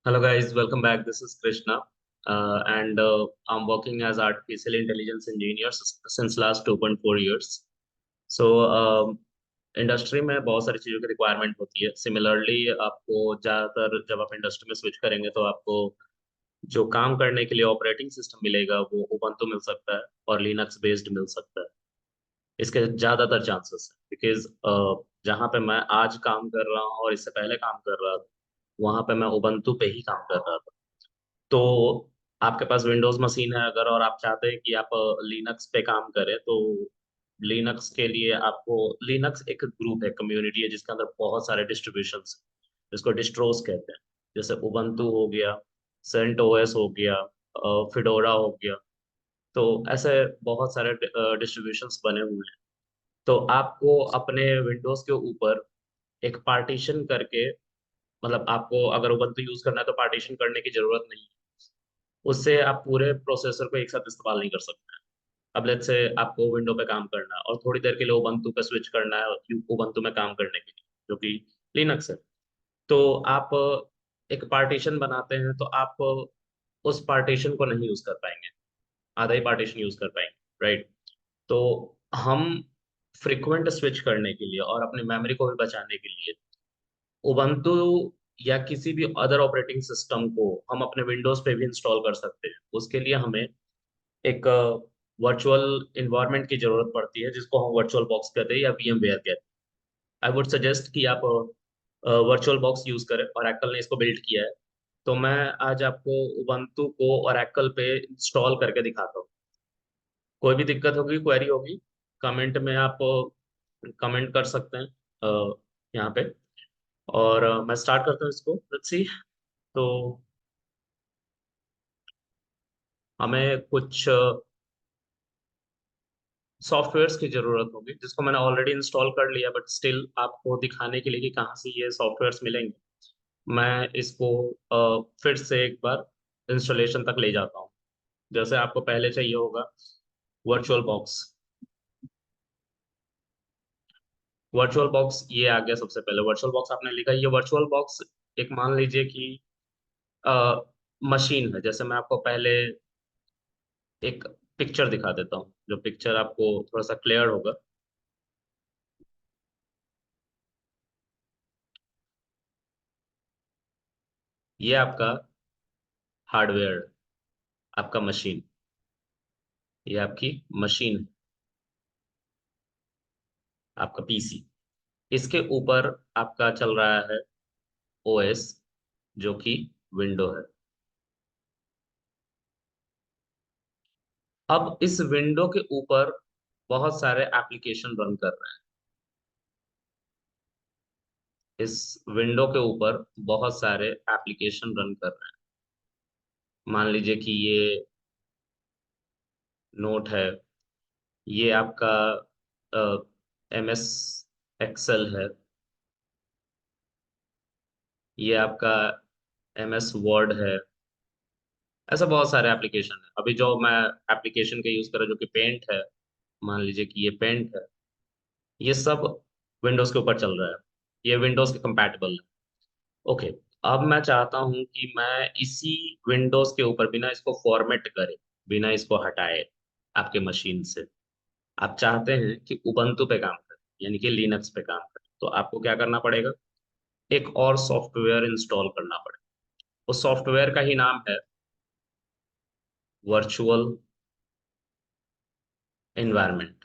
Hello guys, welcome back. This is Krishna, and I'm working as artificial intelligence engineer since last 2.4 years. So industry में बहुत सारी चीज़ों की requirement होती है. सिमिलरली आपको ज़्यादातर जब आप इंडस्ट्री में स्विच करेंगे तो आपको जो काम करने के लिए ऑपरेटिंग सिस्टम मिलेगा वो उबंटू मिल सकता है और लिनक्स बेस्ड मिल सकता है. इसके ज़्यादातर चांसेस है बिकॉज जहाँ पे मैं आज काम कर रहा हूँ और इससे पहले काम कर रहा था वहाँ पे मैं उबंटू पे ही काम कर रहा था. तो आपके पास विंडोज मशीन है अगर और आप चाहते हैं कि आप लिनक्स पे काम करें तो लिनक्स के लिए आपको लिनक्स एक ग्रुप है, कम्युनिटी है जिसके अंदर बहुत सारे डिस्ट्रीब्यूशंस जिसको डिस्ट्रोस कहते हैं. जैसे उबंटू हो गया, सेंट ओएस हो गया, फिडोरा हो गया. तो ऐसे बहुत सारे डिस्ट्रीब्यूशंस बने हुए हैं. तो आपको अपने विंडोज के ऊपर एक पार्टीशन करके, मतलब आपको अगर उबंटू यूज करना है तो पार्टीशन करने की जरूरत नहीं है. उससे आप पूरे प्रोसेसर को एक साथ इस्तेमाल नहीं कर सकते हैं. अब लेट्स से आपको विंडो पे काम करना है और थोड़ी देर के लिए उबंटू पे स्विच करना है उबंटू में काम करने के लिए जो कि लिनक्स है. तो आप एक पार्टीशन बनाते हैं तो आप उस पार्टीशन को नहीं यूज कर पाएंगे, आधा ही पार्टीशन यूज कर पाएंगे, राइट. तो हम फ्रिक्वेंट स्विच करने के लिए और अपनी मेमोरी को भी बचाने के लिए उबंटू या किसी भी अदर ऑपरेटिंग सिस्टम को हम अपने विंडोज पे भी इंस्टॉल कर सकते हैं. उसके लिए हमें एक वर्चुअल इन्वायरमेंट की जरूरत पड़ती है जिसको हम वर्चुअल बॉक्स कहते हैं या वीएम वेयर कहते हैं. आई वुड सजेस्ट कि आप वर्चुअल बॉक्स यूज करें और एप्पल ने इसको बिल्ड किया है. तो मैं आज आपको उबंटू को और एप्पल पे इंस्टॉल करके दिखाता हूँ. कोई भी दिक्कत होगी, क्वेरी होगी, कमेंट में आप कमेंट कर सकते हैं यहाँ पे. और मैं स्टार्ट करता हूँ इसको. Let's see. तो हमें कुछ सॉफ्टवेयर्स की जरूरत होगी जिसको मैंने ऑलरेडी इंस्टॉल कर लिया, बट स्टिल आपको दिखाने के लिए कि कहाँ से ये सॉफ्टवेयर्स मिलेंगे. मैं इसको फिर से एक बार इंस्टॉलेशन तक ले जाता हूँ. जैसे आपको पहले चाहिए होगा वर्चुअल बॉक्स. वर्चुअल बॉक्स ये आ गया. सबसे पहले वर्चुअल बॉक्स आपने लिखा. ये वर्चुअल बॉक्स एक मान लीजिए कि मशीन है. जैसे मैं आपको पहले एक पिक्चर दिखा देता हूँ जो पिक्चर आपको थोड़ा सा क्लियर होगा. ये आपका हार्डवेयर, आपका मशीन, ये आपकी मशीन है, आपका पीसी. इसके ऊपर आपका चल रहा है ओएस जो कि विंडो है. अब इस विंडो के ऊपर बहुत सारे एप्लीकेशन रन कर रहे हैं. इस विंडो के ऊपर बहुत सारे एप्लीकेशन रन कर रहे हैं. मान लीजिए कि ये नोट है, ये आपका एमएस एक्सेल है, ये आपका एमएस वर्ड है. ऐसा बहुत सारे एप्लीकेशन है. अभी जो मैं एप्लीकेशन का यूज कर रहा हूँ जो कि पेंट है, मान लीजिए कि ये पेंट है, ये सब विंडोज के ऊपर चल रहा है. ये विंडोज के कंपैटिबल है. ओके. अब मैं चाहता हूँ कि मैं इसी विंडोज के ऊपर बिना इसको फॉर्मेट करे, बिना इसको हटाए आपके मशीन से आप चाहते हैं कि उबंटू पे काम करें, यानी कि लिनक्स पे काम करें. तो आपको क्या करना पड़ेगा, एक और सॉफ्टवेयर इंस्टॉल करना पड़ेगा. उस सॉफ्टवेयर का ही नाम है virtual environment.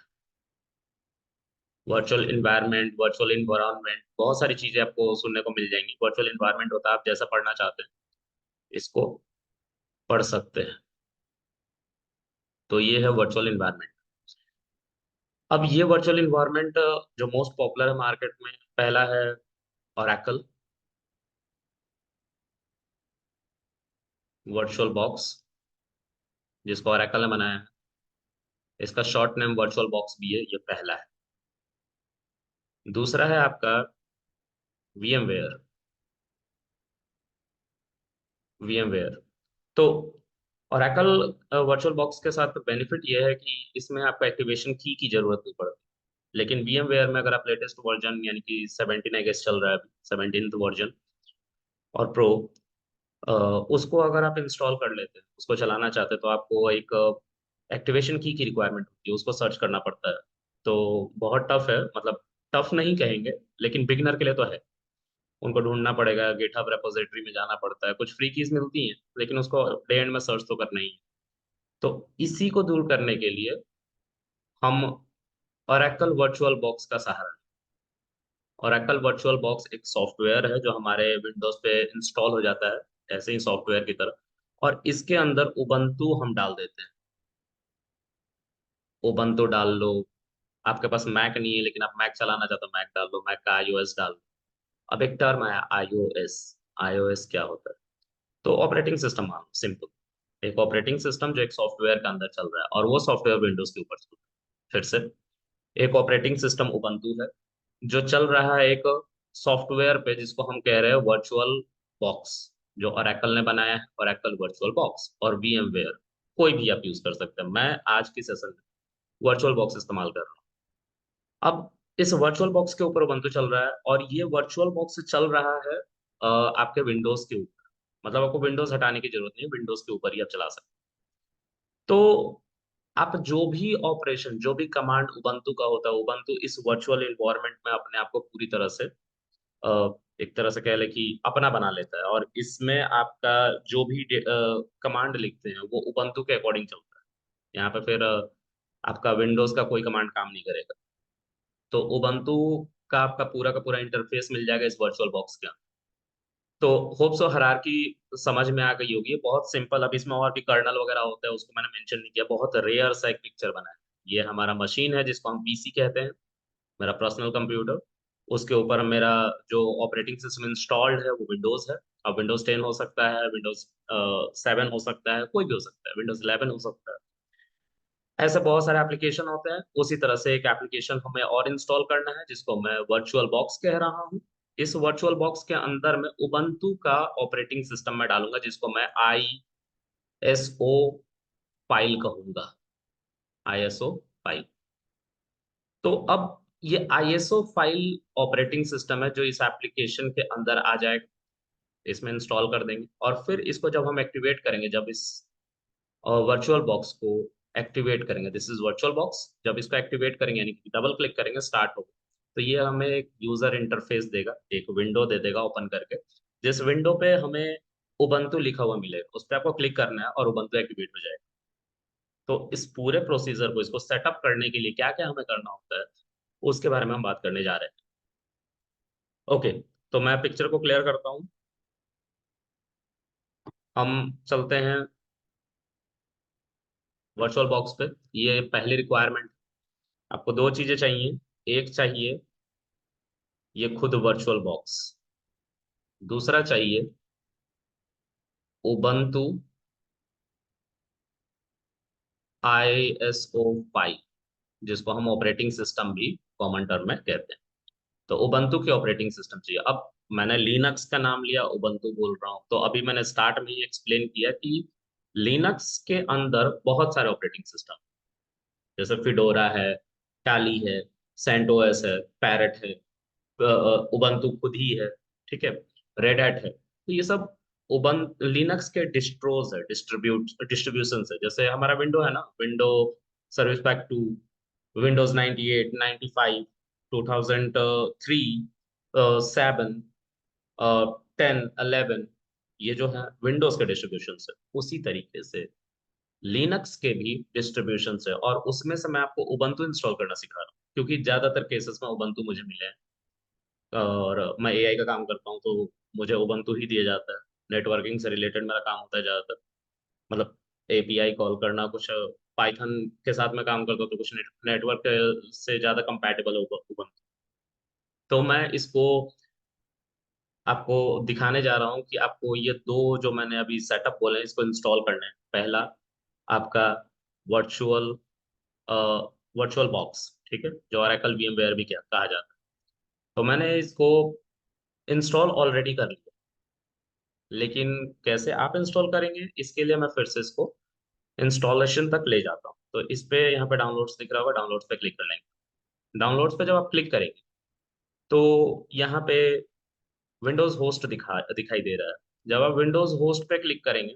Virtual environment, virtual environment, बहुत सारी चीजें आपको सुनने को मिल जाएंगी. वर्चुअल इन्वायरमेंट होता है आप जैसा पढ़ना चाहते हैं इसको पढ़ सकते हैं. तो ये है वर्चुअल इन्वायरमेंट. अब ये वर्चुअल इन्वायरमेंट जो मोस्ट पॉपुलर है मार्केट में, पहला है ओरेकल वर्चुअल बॉक्स, जिसको ओरेकल ने बनाया है. इसका शॉर्ट नेम वर्चुअल बॉक्स भी है, ये पहला है. दूसरा है आपका VMware. VMware. तो ओरेकल वर्चुअल बॉक्स के साथ बेनिफिट ये है कि इसमें आपको एक्टिवेशन की जरूरत नहीं पड़ती. लेकिन VMware में अगर आप लेटेस्ट वर्जन यानी कि 17 आई गेस चल रहा है अभी, 17th वर्जन और प्रो, उसको अगर आप इंस्टॉल कर लेते हैं, उसको चलाना चाहते हैं, तो आपको एक एक्टिवेशन की रिक्वायरमेंट होती है, उसको सर्च करना पड़ता है। तो बहुत टफ है, मतलब टफ नहीं कहेंगे, लेकिन बिगनर के लिए तो है। उनको ढूंढना पड़ेगा, गिटहब रेपोजिटरी में जाना पड़ता है, कुछ फ्री कीज मिलती हैं, लेकिन उसको डे एंड में सर्च तो करना ही है। तो इसी को दूर करने के लिए हम ओरेकल वर्चुअल बॉक्स का सहारा। ओरेकल वर्चुअल बॉक्स एक सॉफ्टवेयर है जो हमारे विंडोज पे इंस्टॉल हो जाता है ऐसे ही सॉफ्टवेयर की तरह, और इसके अंदर उबंटू हम डाल देते हैं। उबंटू डाल लो। आपके पास मैक नहीं है लेकिन आप मैक चलाना चाहते हो, मैक डाल लो, मैक का आईओएस डाल लो। अब एक टर्म है आईओएस। आईओएस क्या होता है? तो ऑपरेटिंग सिस्टम, मान लो सिंपल, एक ऑपरेटिंग सिस्टम जो एक सॉफ्टवेयर के अंदर चल रहा है, और वो सॉफ्टवेयर विंडोज के ऊपर चल रहा है। फिर से, एक ऑपरेटिंग सिस्टम उबंटू है जो चल रहा है एक सॉफ्टवेयर पे जिसको हम कह रहे हैं वर्चुअल बॉक्स, जो ओरेकल ने बनाया है, ओरेकल वर्चुअल बॉक्स और VMware। कोई भी आप यूज कर सकते हैं। मैं आज की सेशन में वर्चुअल बॉक्स इस्तेमाल कर रहा हूँ। अब इस वर्चुअल बॉक्स के ऊपर उबंटू चल रहा है, और ये वर्चुअल बॉक्स चल रहा है आपके विंडोज के ऊपर। मतलब आपको विंडोज हटाने की जरूरत नहीं है, विंडोज के ऊपर ही आप चला सकते हैं। तो आप जो भी ऑपरेशन, जो भी कमांड उबंटू का होता है, उबंटू इस वर्चुअल इन्वायरमेंट में अपने आप को पूरी तरह से एक तरह से कह ले कि अपना बना लेता है, और इसमें आपका जो भी कमांड लिखते हैं वो उबंटू के अकॉर्डिंग चलता है। यहाँ पे फिर आपका विंडोज का कोई कमांड काम नहीं करेगा। तो उबंटू का पूरा इंटरफेस मिल जाएगा इस वर्चुअल बॉक्स के अंदर। तो होप सो हायरार्की समझ में आ गई होगी। बहुत सिंपल। अब इसमें और भी कर्नल वगैरह होता है, उसको मैंने मेंशन नहीं किया। बहुत रेयर सा एक पिक्चर बना है। ये हमारा मशीन है जिसको हम PC कहते हैं, मेरा पर्सनल कंप्यूटर। उसके ऊपर मेरा जो ऑपरेटिंग सिस्टम इंस्टॉल्ड है वो विंडोज है। अब विंडोज 10 हो सकता है, विंडोज 7 हो सकता है, कोई भी हो सकता है, विंडोज 11 हो सकता है। ऐसे बहुत सारे एप्लीकेशन होते हैं। उसी तरह से एक एप्लीकेशन हमें और इंस्टॉल करना है जिसको मैं वर्चुअल बॉक्स कह रहा हूँ। इस वर्चुअल बॉक्स के अंदर मैं उबंटू का ऑपरेटिंग सिस्टम में डालूंगा जिसको मैं ISO फाइल कहूंगा। ISO file. तो अब ये ISO फाइल ऑपरेटिंग सिस्टम है जो इस एप्लीकेशन के अंदर आ जाएगा। इसमें इंस्टॉल कर देंगे, और फिर इसको जब हम एक्टिवेट करेंगे, जब इस वर्चुअल बॉक्स को एक्टिवेट करेंगे, दिस इज वर्चुअल बॉक्स, जब इसको एक्टिवेट करेंगे यानी कि डबल क्लिक करेंगे, स्टार्ट होगा, तो ये हमें एक यूजर इंटरफेस देगा, एक विंडो दे देगा ओपन करके। जिस विंडो पे हमें उबंटू लिखा हुआ मिलेगा उस पर आपको क्लिक करना है और उबंटू एक्टिवेट हो जाएगा। तो इस पूरे प्रोसीजर को, इसको सेटअप करने के लिए क्या क्या हमें करना होता है, उसके बारे में हम बात करने जा रहे हैं। ओके, तो मैं पिक्चर को क्लियर करता हूँ। हम चलते हैं वर्चुअल बॉक्स पे। ये पहली रिक्वायरमेंट, आपको दो चीजें चाहिए। एक चाहिए ये खुद वर्चुअल बॉक्स, दूसरा चाहिए उबंटू ISO फाइव, जिसको हम ऑपरेटिंग सिस्टम भी कॉमन टर्म में कहते हैं। तो उबंटू के ऑपरेटिंग सिस्टम चाहिए। अब मैंने लिनक्स का नाम लिया, उबंटू बोल रहा हूँ, तो अभी मैंने स्टार्ट में ही एक्सप्लेन किया कि लिनक्स के अंदर बहुत सारे ऑपरेटिंग सिस्टम, जैसे फिडोरा है, टाली है, सेंटोस है, पैरेट है, उबंटू खुद ही है, ठीक है, रेड हैट है। तो ये सब उबन लिनक्स के डिस्ट्रोज है, डिस्ट्रीब्यूशन है। जैसे हमारा विंडो है ना, विंडो सर्विस पैक 2, विंडोज 98, 95, 2003, 7, 10, 11, ये जो है विंडोज के डिस्ट्रीब्यूशन है। उसी तरीके से लिनक्स के भी डिस्ट्रीब्यूशन है, और उसमें से मैं आपको उबंटू इंस्टॉल करना सिखा रहा हूँ, क्योंकि ज्यादातर केसेस में उबंटू मुझे मिले हैं, और मैं AI का काम करता हूँ, तो मुझे उबंटू ही दिया जाता है। नेटवर्किंग से रिलेटेड मेरा काम होता है ज़्यादातर, मतलब API कॉल करना, कुछ पाइथन के साथ मैं काम करता हूँ, तो कुछ नेटवर्क से ज़्यादा कंपैटिबल होगा उबंटू। तो मैं इसको आपको दिखाने जा रहा हूँ कि आपको ये दो जो मैंने अभी सेटअप बोले हैं, इसको इंस्टॉल करना है। पहला आपका वर्चुअल वर्चुअल बॉक्स, ठीक है, जो ओरेकल VMware भी क्या कहा जाता है। तो मैंने इसको इंस्टॉल ऑलरेडी कर लिया, लेकिन कैसे आप इंस्टॉल करेंगे इसके लिए मैं फिर से इसको इंस्टॉलेशन तक ले जाता हूँ। तो इस पे यहाँ पे डाउनलोड्स दिख रहा होगा, डाउनलोड्स पे क्लिक कर लेंगे। डाउनलोड्स पे जब आप क्लिक करेंगे तो यहाँ पे विंडोज होस्ट दिखाई दे रहा है। जब आप विंडोज होस्ट पे क्लिक करेंगे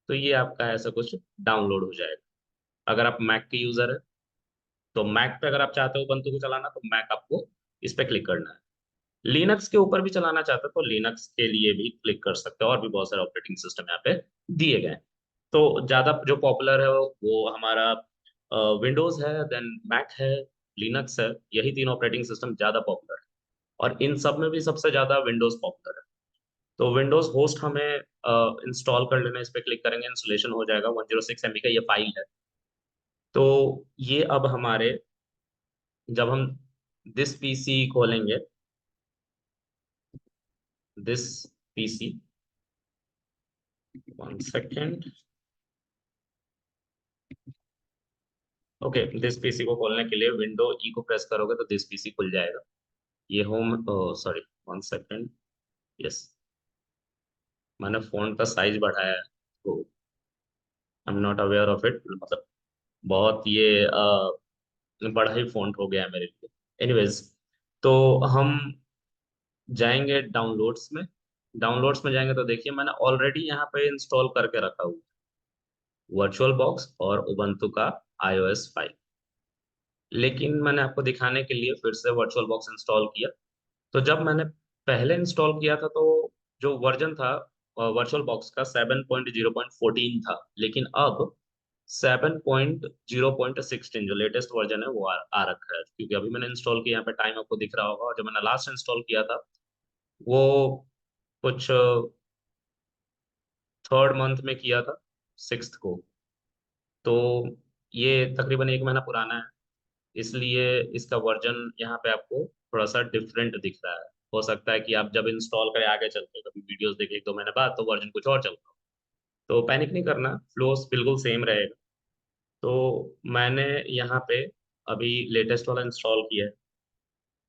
तो ये आपका ऐसा कुछ डाउनलोड हो जाएगा। अगर आप मैक के यूजर है तो मैक पे अगर आप चाहते हो उबंटू को चलाना तो मैक आपको इस पे क्लिक करना है। लिनक्स के ऊपर भी चलाना चाहते हो तो लिनक्स के लिए भी क्लिक कर सकते हो, और भी बहुत सारे ऑपरेटिंग सिस्टम यहाँ पे दिए गए हैं। तो ज्यादा जो पॉपुलर है वो हमारा विंडोज है, देन मैक है, लिनक्स है। यही तीन ऑपरेटिंग सिस्टम ज्यादा पॉपुलर है, और इन सब में भी सबसे ज्यादा विंडोज पॉपुलर है। तो विंडोज होस्ट हमें इंस्टॉल कर लेना, इस पे क्लिक करेंगे, इंस्टॉलेशन हो जाएगा। 106 MB का ये फाइल है। तो ये अब हमारे, जब हम दिस पीसी खोलेंगे, this PC, 1 second, okay, this PC को खोलने के लिए विंडो ई को प्रेस करोगे तो दिस पीसी खुल जाएगा। ये होम, सॉरी, 1 सेकेंड, यस, मैंने फोन का साइज बढ़ाया है तो I am not aware of it, मतलब बहुत ये बड़ा ही फॉन्ट हो गया है मेरे लिए। एनीवेज, तो हम जाएंगे डाउनलोड्स में। डाउनलोड्स में जाएंगे तो देखिए मैंने ऑलरेडी यहाँ पे इंस्टॉल करके रखा हुआ वर्चुअल बॉक्स और उबंटू का आईओएस फाइल। लेकिन मैंने आपको दिखाने के लिए फिर से वर्चुअल बॉक्स इंस्टॉल किया। तो जब मैंने पहले इंस्टॉल किया था तो जो वर्जन था वर्चुअल बॉक्स का 7.0.14 था, लेकिन अब 7.0.16 जो लेटेस्ट वर्जन है वो आ रखा है। क्योंकि अभी मैंने इंस्टॉल किया, यहाँ पे टाइम आपको दिख रहा होगा, और जब मैंने लास्ट इंस्टॉल किया था वो कुछ 3rd मंथ में किया था, 6th को। तो ये तकरीबन 1 महीना पुराना है, इसलिए इसका वर्जन यहाँ पे आपको थोड़ा सा डिफरेंट दिख रहा है। हो सकता है कि आप जब इंस्टॉल करें आगे चल के कभी वीडियोस देखें 1-2 महीने बाद तो वर्जन कुछ और चल रहा हो। तो पैनिक नहीं करना, फ्लोस बिल्कुल सेम रहेगा। तो मैंने यहाँ पे अभी लेटेस्ट वाला इंस्टॉल किया है।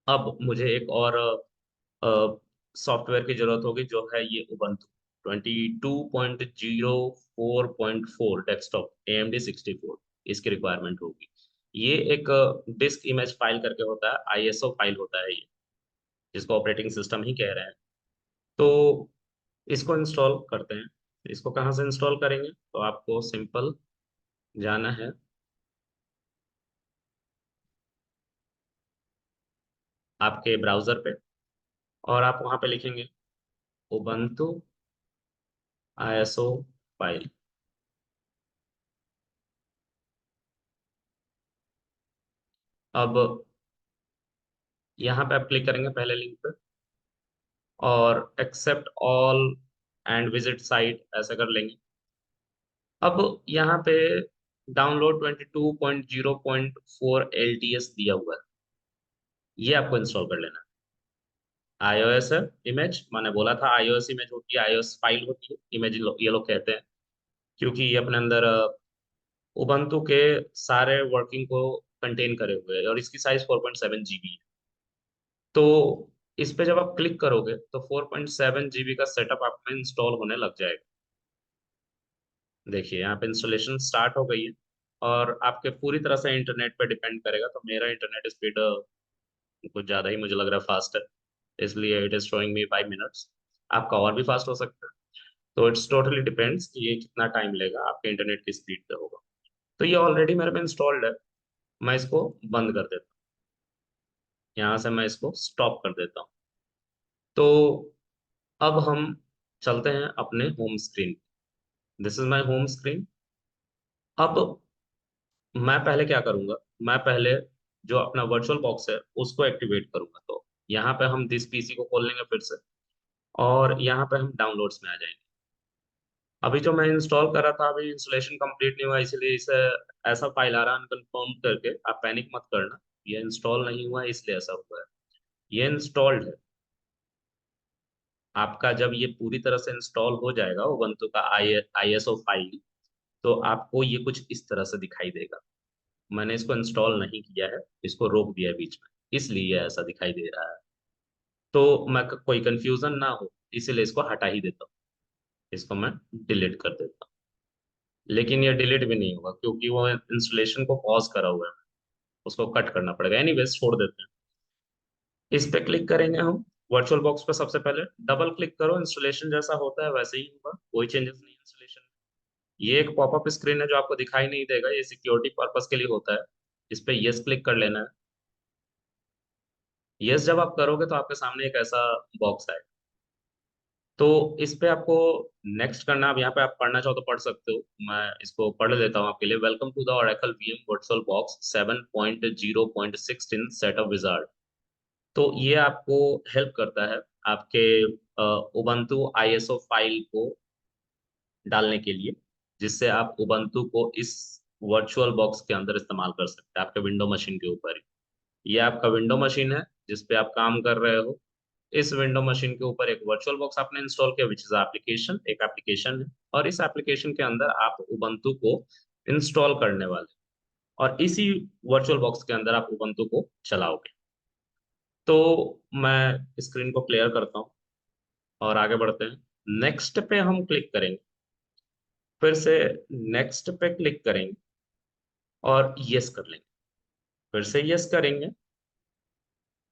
अब मुझे एक और सॉफ्टवेयर की जरूरत होगी, जो है ये उबंटू 22.04.4 डेस्कटॉप AMD 64, इसकी रिक्वायरमेंट होगी। ये एक डिस्क इमेज फाइल करके होता है, आईएसओ फाइल होता है ये, जिसको ऑपरेटिंग सिस्टम ही कह रहे हैं। तो इसको इंस्टॉल करते हैं। इसको कहाँ से इंस्टॉल करेंगे, तो आपको सिंपल जाना है आपके ब्राउजर पे, और आप वहाँ पे लिखेंगे उबंटू आईएसओ फाइल। अब यहाँ पे आप क्लिक करेंगे पहले लिंक पे, और accept all and visit site ऐसा कर लेंगे। अब यहाँ पे डाउनलोड 22.0.4 LTS दिया हुआ है, ये आपको इंस्टॉल कर लेना है। iOS है, इमेज मैंने बोला था iOS इमेज होती है, iOS फाइल होती है, इमेज ये लोग कहते हैं, क्योंकि ये अपने अंदर उबंटू के सारे वर्किंग को कंटेन करे हुए है, और इसकी साइज 4.7 GB है। तो इस पे जब आप क्लिक करोगे तो 4.7 GB का सेटअप आप में इंस्टॉल होने लग जाएगा। देखिए यहाँ पे इंस्टॉलेशन स्टार्ट हो गई है, और आपके पूरी तरह से इंटरनेट पे डिपेंड करेगा। तो मेरा इंटरनेट स्पीड कुछ ज़्यादा ही मुझे लग रहा है फास्ट है, इसलिए it is showing me 5 minutes. आपका और भी फास्ट हो सकता है। तो इट्स टोटली डिपेंड्स कि ये कितना टाइम लेगा, आपके इंटरनेट की स्पीड पे होगा। तो ये ऑलरेडी मेरे में इंस्टॉल्ड है, मैं इसको बंद कर देता हूँ। यहाँ से मैं इसको स्टॉप कर देता हूँ। तो अब हम चलते हैं अपने home screen. This is my home screen. अब मैं पहले क्या करूंगा, मैं पहले जो अपना वर्चुअल बॉक्स है उसको एक्टिवेट करूंगा। तो यहाँ पे हम दिस पीसी को खोल लेंगे फिर से, और यहाँ पे हम डाउनलोड्स में आ जाएंगे। अभी जो मैं इंस्टॉल कर रहा था, अभी इंस्टॉलेशन कंप्लीट नहीं हुआ, इसलिए इसे ऐसा फाइल आ रहा है अनकन्फर्म करके। आप पैनिक मत करना, ये इंस्टॉल नहीं हुआ है इसलिए ऐसा हुआ है। ये इंस्टॉल्ड है। आपका जब ये पूरी तरह से इंस्टॉल हो जाएगा उबंटू का आईएसओ फाइल, तो आपको ये कुछ इस तरह से दिखाई देगा। मैंने इसको इंस्टॉल नहीं किया है, इसको रोक दिया है बीच में, इसलिए ये ऐसा दिखाई दे रहा है। तो मैं कोई कंफ्यूजन ना हो इसीलिए इसको हटा ही देता हूँ, इसको मैं डिलीट कर देता हूँ। लेकिन ये डिलीट भी नहीं होगा क्योंकि वो इंस्टॉलेशन को पॉज करा हुआ है, उसको कट करना पड़ेगा। एनीवेज छोड़ देते हैं। इस पे क्लिक करेंगे हम, वर्चुअल बॉक्स पे सबसे पहले डबल क्लिक करो, इंस्टॉलेशन जैसा होता है वैसे ही होगा, कोई चेंजेस नहीं इंस्टॉलेशन में। ये एक पॉपअप स्क्रीन है जो आपको दिखाई नहीं देगा, ये सिक्योरिटी पर्पस के लिए होता है। इस पे यस क्लिक कर लेना है। यस जब आप करोगे तो आपके सामने एक ऐसा बॉक्स आएगा। तो इस पे आपको नेक्स्ट करना है। अब यहाँ पे आप पढ़ना चाहो तो पढ़ सकते हो, मैं इसको पढ़ लेता हूँ आपके लिए। Welcome to the Oracle VM VirtualBox 7.0.16 setup wizard. तो ये आपको हेल्प करता है आपके उबंटू आईएसओ फाइल को डालने के लिए, जिससे आप उबंटू को इस वर्चुअल बॉक्स के अंदर इस्तेमाल कर सकते हैं आपके विंडो मशीन के ऊपर ही। ये आपका विंडो मशीन है जिस पे आप काम कर रहे हो। इस विंडो मशीन के ऊपर एक वर्चुअल बॉक्स आपने इंस्टॉल किया, विच इज एप्लीकेशन, एक एप्लीकेशन है। और इस एप्लीकेशन के अंदर आप उबंटू को इंस्टॉल करने वाले, और इसी वर्चुअल बॉक्स के अंदर आप उबंटू को चलाओगे। तो मैं स्क्रीन को क्लियर करता हूँ और आगे बढ़ते हैं। नेक्स्ट पे हम क्लिक करेंगे, फिर से नेक्स्ट पे क्लिक करेंगे और यस कर लेंगे। फिर से यस करेंगे,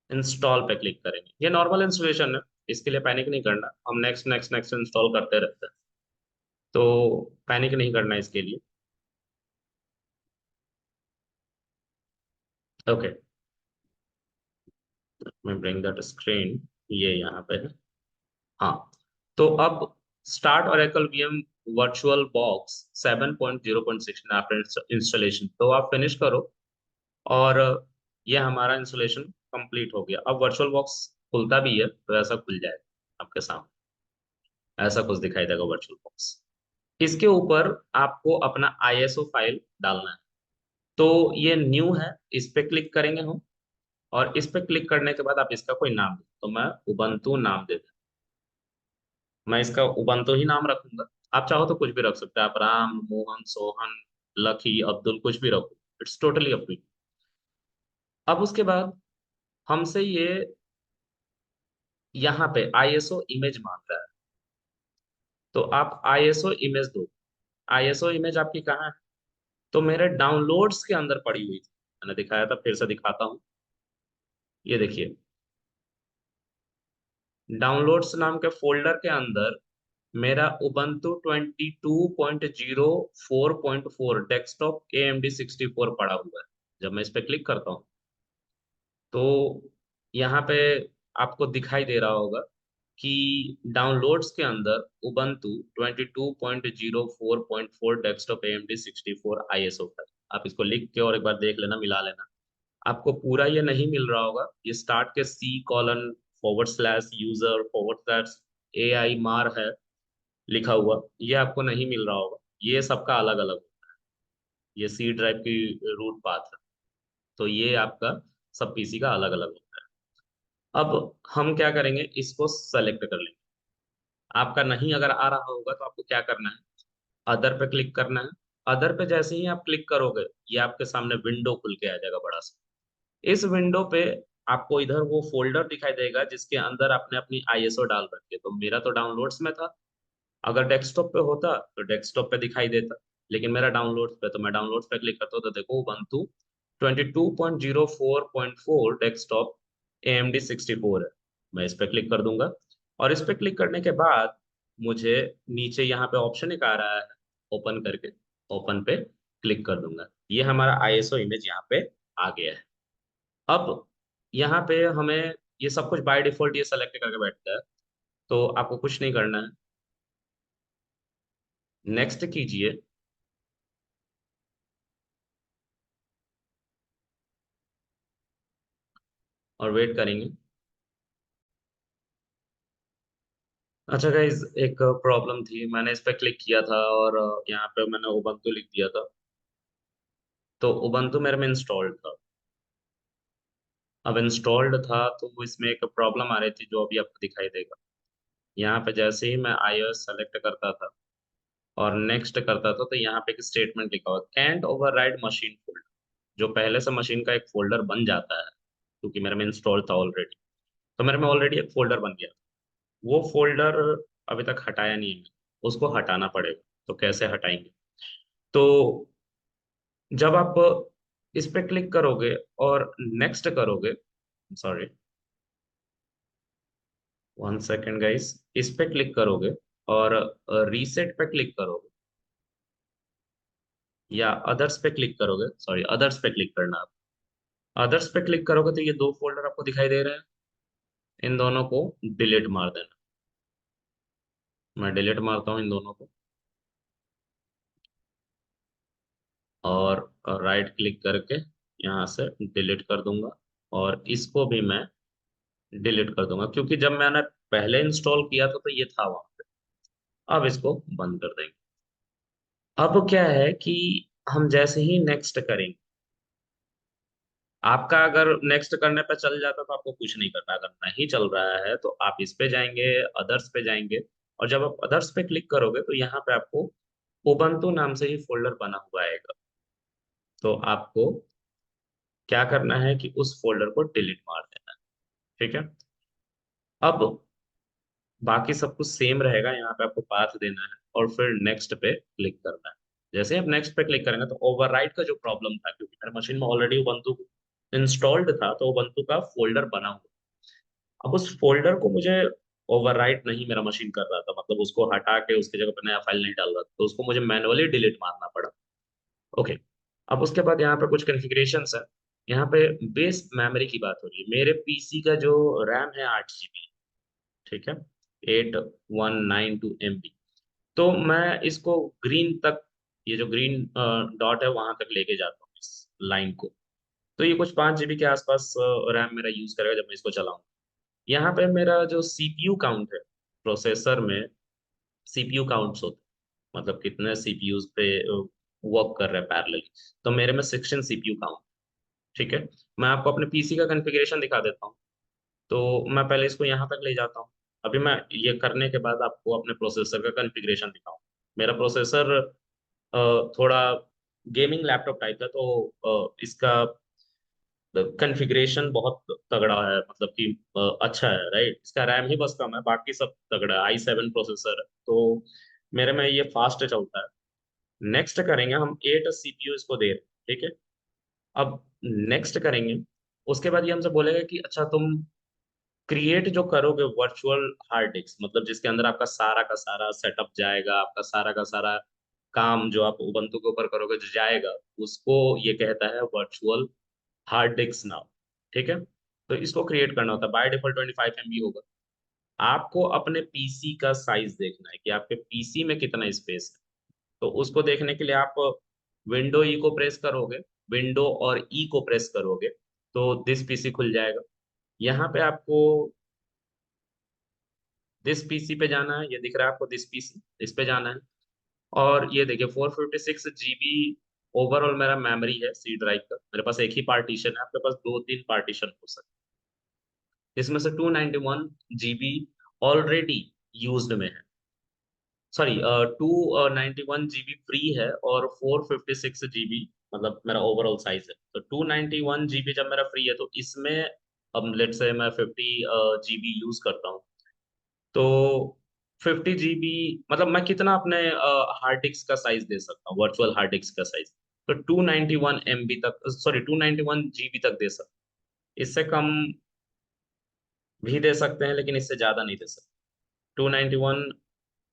इंस्टॉल पे क्लिक करेंगे। ये नॉर्मल इंस्टॉलेशन है, इसके लिए पैनिक नहीं करना, हम नेक्स्ट नेक्स्ट नेक्स्ट इंस्टॉल करते रहते हैं, तो पैनिक नहीं करना इसके लिए। ओके, मैं ब्रिंग दैट स्क्रीन, ये यहाँ पे है। हाँ, तो अब start Oracle VM VirtualBox 7.0.16 after installation, तो आप फिनिश करो। और ये हमारा इंस्टॉलेशन कंप्लीट हो गया। अब वर्चुअल बॉक्स खुलता भी है तो ऐसा खुल जाएगा आपके सामने, ऐसा कुछ दिखाई देगा वर्चुअल बॉक्स। इसके ऊपर आपको अपना आईएसओ फाइल डालना है। तो ये न्यू है, इस पे क्लिक करेंगे हम। और इस पे क्लिक करने के बाद आप इसका कोई नाम दो, तो मैं उबंटू नाम दे दूं। मैं इसका उबंटू ही नाम रखूंगा। आप चाहो तो कुछ भी रख सकते हैं, आप राम, मोहन, सोहन, लकी, अब्दुल, कुछ भी रखो। It's totally up to you. अब उसके बाद हमसे ये यहाँ पे आईएसओ इमेज मांग रहा है, तो आप आईएसओ इमेज दो। आईएसओ इमेज आपकी कहाँ है? तो मेरे डाउनलोड्स के अंदर पड़ी हुई थी, मैंने दिखाया था, फिर से दिखाता हूँ। ये देखिए, डाउनलोड्स नाम के फोल्डर के अंदर मेरा उबंटू 22.04.4 डेस्कटॉप AMD 64 पड़ा हुआ है। जब मैं इस पे क्लिक करता हूँ तो यहाँ पे आपको दिखाई दे रहा होगा कि डाउनलोड्स के अंदर उबंटू 22.04.4 डेस्कटॉप AMD 64 ISO है। आप इसको लिख के और एक बार देख लेना, मिला लेना। आपको पूरा ये नहीं मिल रहा होगा, ये स्टार्ट के C://user// AI मार है लिखा हुआ, ये आपको नहीं मिल रहा होगा। ये सबका अलग अलग, ये सी ड्राइव की रूट पाथ है। तो ये आपका सब पीसी का अलग अलग होता है। अब हम क्या करेंगे, इसको सेलेक्ट कर लेंगे। आपका नहीं अगर आ रहा होगा तो आपको क्या करना है, अदर पे क्लिक करना है। अदर पे जैसे ही आप क्लिक करोगे, ये आपके सामने विंडो खुल के आ जाएगा बड़ा सा। इस विंडो पे आपको इधर वो फोल्डर दिखाई देगा जिसके अंदर आपने अपनी आईएसओ डाल रखी है। तो मेरा तो डाउनलोड्स में था, अगर डेस्कटॉप पे होता तो डेस्कटॉप पे दिखाई देता, लेकिन मेरा डाउनलोड्स पे, तो मैं डाउनलोड्स पे क्लिक करता हूँ तो देखो उबंटू 22.04.4 डेस्कटॉप AMD 64 है। मैं इस पे क्लिक कर दूंगा। और इस पे क्लिक करने के बाद मुझे नीचे यहाँ पे ऑप्शन एक आ रहा है, ओपन करके, ओपन पे क्लिक कर दूंगा। ये हमारा आईएसओ इमेज यहाँ पे आ गया है। अब यहाँ पे हमें ये सब कुछ बाय डिफॉल्ट ये सेलेक्ट करके बैठता है, तो आपको कुछ नहीं करना है। नेक्स्ट कीजिए और वेट करेंगे। अच्छा गाइज, एक प्रॉब्लम थी, मैंने इस पे क्लिक किया था और यहाँ पे मैंने उबंटू लिख दिया था, तो उबंटू मेरे में इंस्टॉल्ड था। अब इंस्टॉल्ड था तो इसमें एक प्रॉब्लम आ रही थी जो अभी आपको दिखाई देगा। यहाँ पे जैसे ही मैं iOS सेलेक्ट करता था और नेक्स्ट करता था, तो यहाँ पे एक स्टेटमेंट लिखा हुआ, कैंट ओवरराइड मशीन फोल्डर। जो पहले से मशीन का एक फोल्डर बन जाता है, क्योंकि मेरे में इंस्टॉल था ऑलरेडी, तो मेरे में ऑलरेडी एक फोल्डर बन गया। वो फोल्डर अभी तक हटाया नहीं है, उसको हटाना पड़ेगा। तो कैसे हटाएंगे, तो जब आप इस पे क्लिक करोगे और नेक्स्ट करोगे, सॉरी, वन सेकेंड गाइस, इस पे क्लिक करोगे और रीसेट पे क्लिक करोगे या अदर्स पे क्लिक करोगे, सॉरी अदर्स पे क्लिक करना आप। अदर्स पे क्लिक करोगे तो ये दो फोल्डर आपको दिखाई दे रहे हैं, इन दोनों को डिलीट मार देना। मैं डिलीट मारता हूँ इन दोनों को और राइट क्लिक करके यहाँ से डिलीट कर दूंगा, और इसको भी मैं डिलीट कर दूंगा क्योंकि जब मैंने पहले इंस्टॉल किया था तो ये था वहां पे। अब इसको बंद कर देंगे। अब क्या है कि हम जैसे ही नेक्स्ट करेंगे, आपका अगर नेक्स्ट करने पे चल जाता तो आपको कुछ नहीं करना, अगर नहीं चल रहा है तो आप इस पे जाएंगे, अदर्स पे जाएंगे, और जब आप अदर्स पे क्लिक करोगे तो यहाँ पे आपको उबंटू नाम से ही फोल्डर बना हुआ आएगा। तो आपको क्या करना है कि उस फोल्डर को डिलीट मार देना है। ठीक है। अब बाकी सब कुछ सेम रहेगा, यहाँ पे आपको पाथ देना है और फिर नेक्स्ट पे क्लिक करना है। जैसे ही आप नेक्स्ट पे क्लिक करेंगे तो ओवरराइट का जो प्रॉब्लम था, क्योंकि मेरे मशीन में ऑलरेडी उबंटू इंस्टॉल्ड था तो उबंटू का फोल्डर बना हुआ, अब उस फोल्डर को मुझे ओवरराइट नहीं मेरा मशीन कर रहा था, मतलब उसको हटा के उसकी जगह पे नया फाइल नहीं डाल रहा था, तो उसको मुझे मैनुअली डिलीट मारना पड़ा। ओके। अब उसके बाद यहाँ पे कुछ कॉन्फ़िगरेशंस है। यहाँ पे बेस मेमोरी की बात हो रही है। मेरे पीसी का जो रैम है 8 GB, ठीक है, 8192 MB। तो मैं इसको ग्रीन तक, ये जो ग्रीन डॉट है वहां तक लेके जाता हूँ इस लाइन को। तो ये कुछ 5 GB के आसपास रैम मेरा यूज करेगा जब मैं इसको चलाऊँ। यहाँ पे मेरा जो सीपीयू काउंट है, प्रोसेसर में सीपीयू काउंट्स होते हैं, मतलब कितने सीपीयूज पे वर्क कर रहे हैं पैरेलली। तो मेरे में 16 सीपीयू काउंट। ठीक है। मैं आपको अपने पीसी का कॉन्फ़िगरेशन दिखा देता हूँ। तो मैं पहले इसको यहाँ तक ले जाता हूँ। अभी मैं ये करने के बाद आपको अपने प्रोसेसर का कॉन्फ़िगरेशन दिखाऊँ। मेरा प्रोसेसर थोड़ा गेमिंग लैपटॉप टाइप है, तो इसका कॉन्फ़िगरेशन बहुत तगड़ा है, मतलब कि अच्छा है, राइट। इसका रैम ही बस कम है, बाकी सब तगड़ा है। i7 प्रोसेसर है, तो मेरे में ये फास्ट चलता है। नेक्स्ट करेंगे हम 8 सीपीयू इसको दे रहे हैं, ठीक है। अब नेक्स्ट करेंगे, उसके बाद ये हमसे बोलेगा कि अच्छा तुम क्रिएट जो करोगे वर्चुअल हार्ड डिस्क, मतलब जिसके अंदर आपका सारा का सारा सेटअप जाएगा, आपका सारा का सारा काम जो आप उबंटू के ऊपर करोगे जो जाएगा, उसको ये कहता है वर्चुअल हार्ड डिस्क नाउ। ठीक है। तो इसको क्रिएट करना होता है, बाय डिफॉल्ट 25 MB होगा। आपको अपने पीसी का साइज देखना है कि आपके पीसी में कितना स्पेस है। तो उसको देखने के लिए आप विंडो ई को प्रेस करोगे, विंडो और ई को प्रेस करोगे तो दिस पीसी खुल जाएगा। यहाँ पे आपको दिस पीसी पे जाना है, ये दिख रहा है आपको दिस पीसी, इस पे जाना है। और ये देखिए 456 GB ओवरऑल मेरा मेमोरी है सी ड्राइव का। मेरे पास एक ही पार्टीशन है, आपके पास दो तीन पार्टीशन हो सकते हैं। इसमें से 291 GB ऑलरेडी यूज्ड में है, सॉरी 291 GB फ्री है, और 456 GB मतलब मेरा ओवरऑल साइज है। तो 291 GB जब मेरा फ्री है तो इसमें अब लेट से मैं 50 GB यूज करता हूँ, तो 50 GB मतलब मैं कितना अपने हार्ड डिस्क का साइज दे सकता हूँ, वर्चुअल हार्ड डिस्क का साइज। तो 291 MB तक, सॉरी 291 GB तक दे सकता हूँ। इससे कम भी दे सकते हैं लेकिन इससे ज्यादा नहीं दे सकते। 291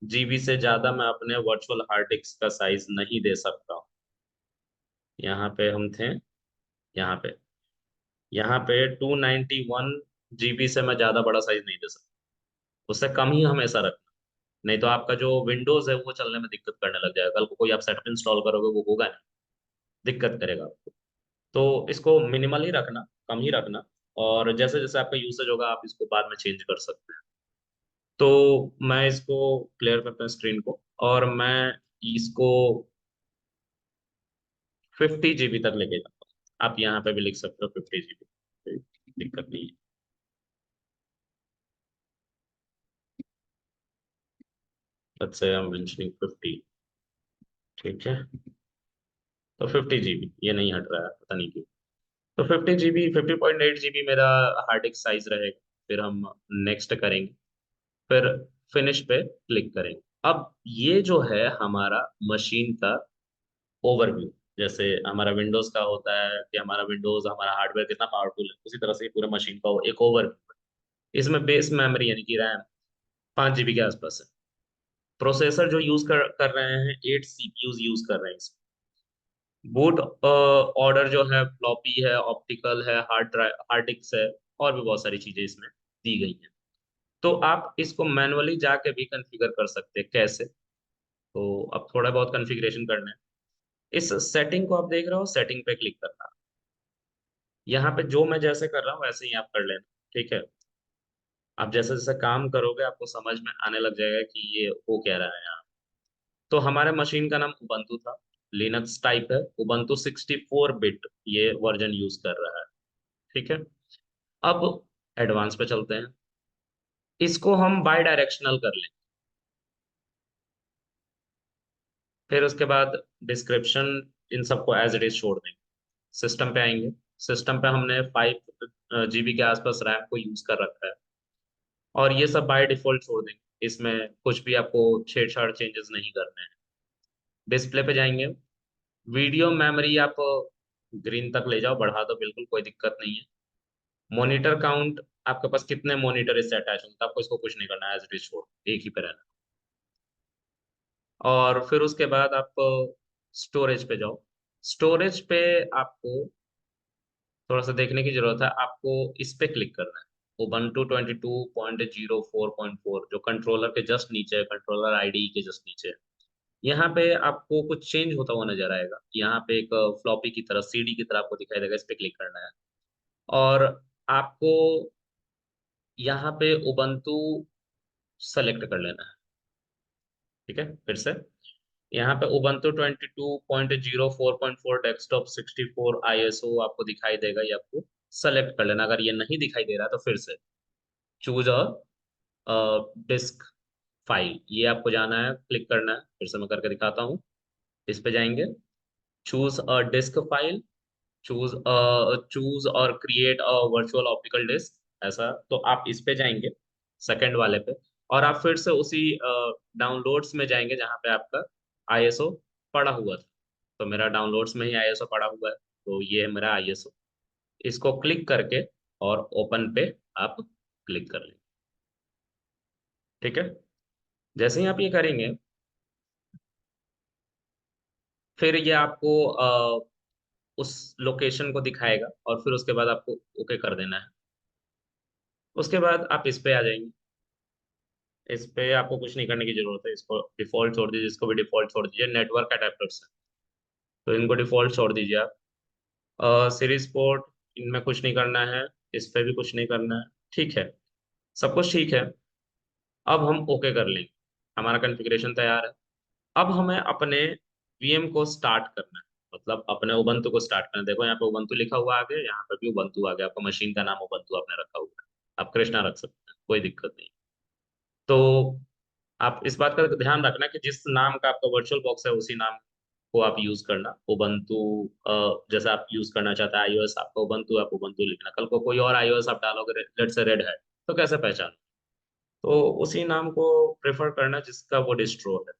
GB से ज्यादा मैं अपने वर्चुअल हार्ड डिस्क का साइज नहीं दे सकता हूँ। यहाँ पे हम थे, यहाँ पे, यहाँ पे 291 GB से मैं ज्यादा बड़ा साइज नहीं दे सकता। उससे कम ही हमेशा रखना, नहीं तो आपका जो विंडोज है वो चलने में दिक्कत करने लग जाएगा। कल को कोई आप सेटअप इंस्टॉल करोगे वो होगा नहीं, दिक्कत करेगा आपको। तो इसको मिनिमल ही रखना, कम ही रखना, और जैसे जैसे आपका यूसेज होगा आप इसको बाद में चेंज कर सकते हैं। तो मैं इसको क्लियर करता हूँ स्क्रीन को, और मैं इसको 50 GB तक लेके जाता हूँ। आप यहाँ पे भी लिख सकते हो 50 GB, दिक्कत नहीं है। Let's say I am mentioning 50। ठीक है। तो 50 GB ये नहीं हट रहा है, पता नहीं क्यों। तो 50 GB, 50.8 GB मेरा हार्ड डिस्क साइज रहेगा। फिर हम नेक्स्ट करेंगे, फिर फिनिश पे क्लिक करेंगे। अब ये जो है हमारा मशीन का ओवरव्यू, जैसे हमारा विंडोज का होता है कि हमारा विंडोज हमारा हार्डवेयर कितना पावरफुल है, उसी तरह से ये पूरे मशीन का एक ओवरव्यू है। इसमें बेस मेमोरी यानी कि रैम 5 GB के आसपास है। प्रोसेसर जो यूज कर रहे हैं 8 CPUs यूज कर रहे हैं इसमें। बूट ऑर्डर जो है फ्लॉपी है, ऑप्टिकल है, हार्ड डिस्क है, और भी बहुत सारी चीजें इसमें दी गई हैं। तो आप इसको मैनुअली जाके भी कॉन्फ़िगर कर सकते हैं। कैसे? तो अब थोड़ा बहुत कॉन्फ़िगरेशन करना है। इस सेटिंग को आप देख रहे हो, सेटिंग पे क्लिक करना। यहाँ पे जो मैं जैसे कर रहा हूँ वैसे ही आप कर लेना। ठीक है? आप जैसे जैसे काम करोगे आपको समझ में आने लग जाएगा कि ये हो क्या रहा है यहाँ। तो हमारे मशीन का नाम उबंटू था, लिनक्स टाइप है, उबंटू 64 बिट ये वर्जन यूज कर रहा है। ठीक है? अब एडवांस पे चलते हैं। इसको हम बाई डायरेक्शनल कर लें। फिर उसके बाद डिस्क्रिप्शन इन सबको एज इट इज छोड़ देंगे। सिस्टम पे आएंगे। सिस्टम पे हमने 5 GB के आसपास रैम को यूज कर रखा है, और ये सब बाय डिफॉल्ट छोड़ देंगे। इसमें कुछ भी आपको छेड़छाड़ चेंजेस नहीं करने हैं। डिस्प्ले पे जाएंगे। वीडियो मेमोरी आप ग्रीन तक ले जाओ, बढ़ा दो, बिल्कुल कोई दिक्कत नहीं है। मॉनिटर काउंट, आपके पास कितने मॉनिटर इससे अटैच होंगे, तो आपको इसको कुछ नहीं करना है, एज इट इज छोड़, एक ही पे रहना। और फिर उसके बाद आप स्टोरेज पे जाओ। स्टोरेज पे आपको थोड़ा सा देखने की जरूरत है। आपको इस पे क्लिक करना है, उबंटू 22.04.4 जो कंट्रोलर के जस्ट नीचे है, कंट्रोलर आईडी के जस्ट नीचे है। यहाँ पे आपको कुछ चेंज होता हुआ नजर आएगा। यहाँ पे एक फ्लॉपी की तरह, सीडी की तरह आपको दिखाई देगा, इस पे क्लिक करना है। और आपको यहाँ पे उबंटू सेलेक्ट कर लेना है। ठीक है? फिर से यहाँ पे उबंटू 22.04.4 डेस्कटॉप 64 ISO आपको दिखाई देगा, ये आपको सेलेक्ट कर लेना। अगर ये नहीं दिखाई दे रहा तो फिर से चूज अ डिस्क फाइल, ये आपको जाना है, क्लिक करना है। फिर से मैं करके दिखाता हूँ। इस पे जाएंगे, choose a disk file, choose choose और create a virtual optical disk, ऐसा। तो आप इस पे जाएंगे, सेकंड वाले पे, और आप फिर से उसी डाउनलोड्स में जाएंगे जहाँ पे आपका आईएसओ पड़ा हुआ था। तो मेरा डाउनलोड्स में ही आईएसओ पड़ा हुआ है, तो ये है मेरा आईएसओ। इसको क्लिक करके और ओपन पे आप क्लिक कर लेंगे। ठीक है? जैसे ही आप ये करेंगे, फिर ये आपको उस लोकेशन को दिखाएगा, और फिर उसके बाद आपको ओके कर देना है। उसके बाद आप इस पे आ जाएंगे। इस पे आपको कुछ नहीं करने की जरूरत है, इसको डिफॉल्ट छोड़ दीजिए, इसको भी डिफॉल्ट छोड़ दीजिए। नेटवर्क अडेप्टर्स है तो इनको डिफॉल्ट छोड़ दीजिए आप। सीरीज पोर्ट, इनमें कुछ नहीं करना है, इस पे भी कुछ नहीं करना है। ठीक है? सब कुछ ठीक है। अब हम ओके कर लेंगे। हमारा कॉन्फ़िगरेशन तैयार है। अब हमें अपने वीएम को स्टार्ट करना है, मतलब अपने उबंटू को स्टार्ट करना है। देखो यहाँ पे उबंटू लिखा हुआ आगे, यहाँ पे भी उबंटू आ गया। आपका मशीन का नाम उबंटू आपने रखा हुआ है, आप कृष्णा रख सकते हैं, कोई दिक्कत नहीं। तो आप इस बात का ध्यान रखना कि जिस नाम का आपका वर्चुअल बॉक्स है उसी नाम को आप यूज करना। उबंटू जैसा आप यूज करना चाहते हैं आईओएस आपका उबंटू, आप उबंटू लिखना। कल को कोई और आईओएस आप डालोगे, लेट्स से रेड है, तो कैसे पहचान? तो उसी नाम को प्रेफर करना जिसका वो डिस्ट्रो है।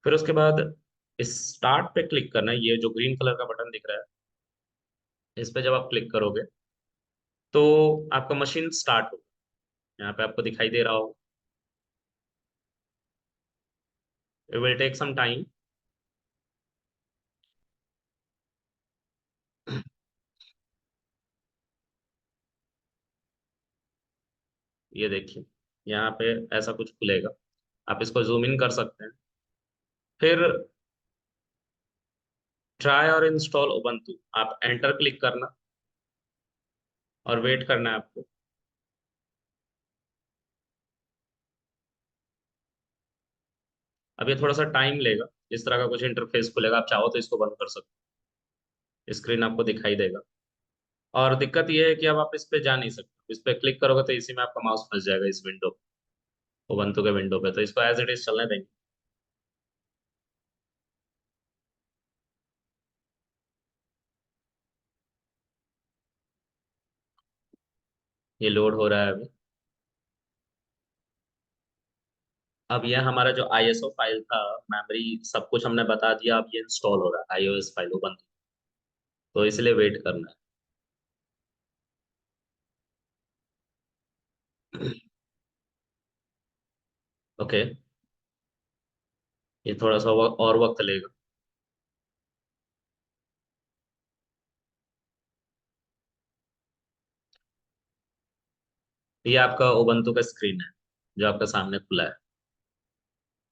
फिर उसके बाद इस स्टार्ट पे क्लिक करना है, ये जो ग्रीन कलर का बटन दिख रहा है, इस पे जब आप क्लिक करोगे तो आपका मशीन स्टार्ट होगा। यहाँ पे आपको दिखाई दे रहा होगा। It will take some time. ये देखिए, यहाँ पे ऐसा कुछ खुलेगा, आप इसको जूम इन कर सकते हैं। फिर ट्राई और इंस्टॉल उबंटू, आप एंटर क्लिक करना और वेट करना है आपको। अब ये थोड़ा सा टाइम लेगा। इस तरह का कुछ इंटरफेस खुलेगा, आप चाहो तो इसको बंद कर सकते हो, स्क्रीन आपको दिखाई देगा। और दिक्कत ये है कि अब आप इस पे जा नहीं सकते। इस पे क्लिक करोगे तो इसी में आपका माउस फंस जाएगा, इस विंडो, उबंटू के विंडो पे। तो इसको एज इट इज चलने देंगे। ये लोड हो रहा है अभी। अब ये हमारा जो आईएसओ फाइल था, मेमोरी सब कुछ हमने बता दिया, अब ये इंस्टॉल हो रहा है आईओएस फाइल उबंटू। तो इसलिए वेट करना है। ओके, ये थोड़ा सा और वक्त लेगा। ये आपका उबंटू का स्क्रीन है जो आपका सामने खुला है।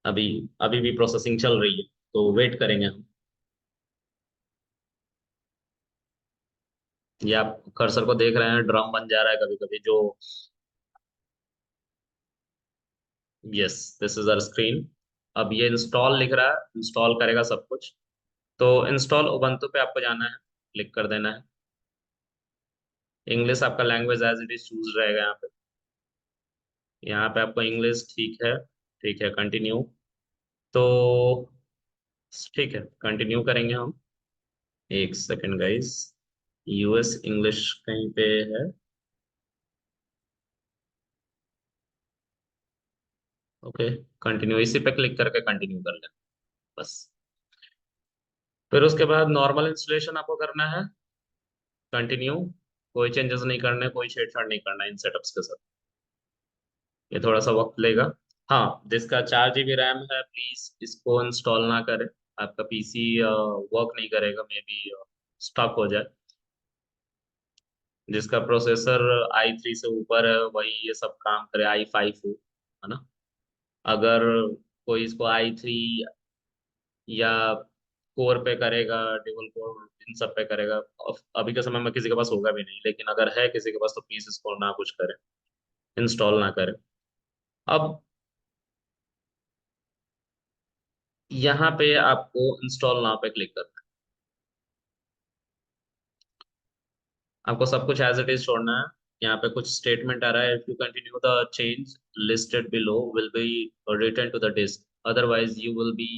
अभी अभी भी प्रोसेसिंग चल रही है, तो वेट करेंगे हम। ये आप कर्सर को देख रहे हैं, ड्रम बन जा रहा है कभी कभी जो। Yes, this is our screen. अब ये इंस्टॉल लिख रहा है, इंस्टॉल करेगा सब कुछ। तो इंस्टॉल उबंटू पे आपको जाना है, क्लिक कर देना है। इंग्लिश आपका language as it is choose रहेगा यहाँ पे। यहाँ पे आपको इंग्लिश ठीक है, ठीक है, कंटिन्यू। तो ठीक है, कंटिन्यू करेंगे हम। एक सेकंड गाइस, यूएस इंग्लिश कहीं पे है? ओके, कंटिन्यू, इसी पे क्लिक करके कंटिन्यू कर लेना बस। फिर उसके बाद नॉर्मल इंस्टॉलेशन आपको करना है, कंटिन्यू। कोई चेंजेस नहीं करने, कोई छेड़छाड़ नहीं करना इन सेटअप्स के साथ। ये थोड़ा सा वक्त लेगा। हाँ, जिसका 4 GB रैम है प्लीज इसको इंस्टॉल ना करें। आपका पीसी वर्क नहीं करेगा, मे बी स्टक हो जाए। जिसका प्रोसेसर i3 से ऊपर है वही ये सब काम करे, i5 हो, है ना। अगर कोई इसको i3 या कोर पे करेगा, ड्यूल कोर, इन सब पे करेगा। अभी के समय में किसी के पास होगा भी नहीं, लेकिन अगर है किसी के पास तो प्लीज इसको ना कुछ करें, इंस्टॉल ना करें। अब यहाँ पे आपको इंस्टॉल नाउ पे क्लिक करना है। आपको सब कुछ एज इट इज छोड़ना है। यहाँ पे कुछ स्टेटमेंट आ रहा है, if you continue the change listed below will be written to the disk, otherwise you will be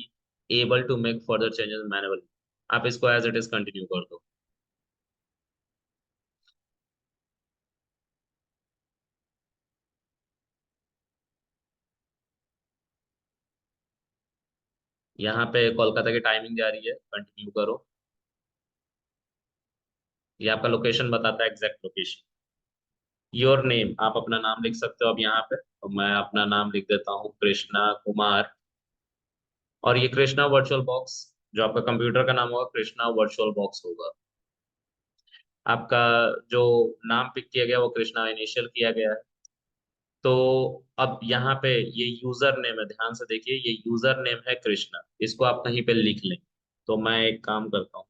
able to make further changes manually. आप इसको एज इट इज कंटिन्यू कर दो। यहाँ पे कोलकाता की टाइमिंग जा रही है, कंटिन्यू करो। ये आपका लोकेशन बताता है, एग्जैक्ट लोकेशन। योर नेम, आप अपना नाम लिख सकते हो अब यहाँ पे, तो मैं अपना नाम लिख देता हूँ, कृष्णा कुमार। और ये कृष्णा वर्चुअल बॉक्स, जो आपका कंप्यूटर का नाम होगा कृष्णा वर्चुअल बॉक्स होगा। आपका जो नाम पिक किया गया वो कृष्णा इनिशियल किया गया है। तो अब यहाँ पे ये यूजर नेम है, ध्यान से देखिए, ये यूजर नेम है कृष्णा, इसको आप कहीं पे लिख लें। तो मैं एक काम करता हूँ,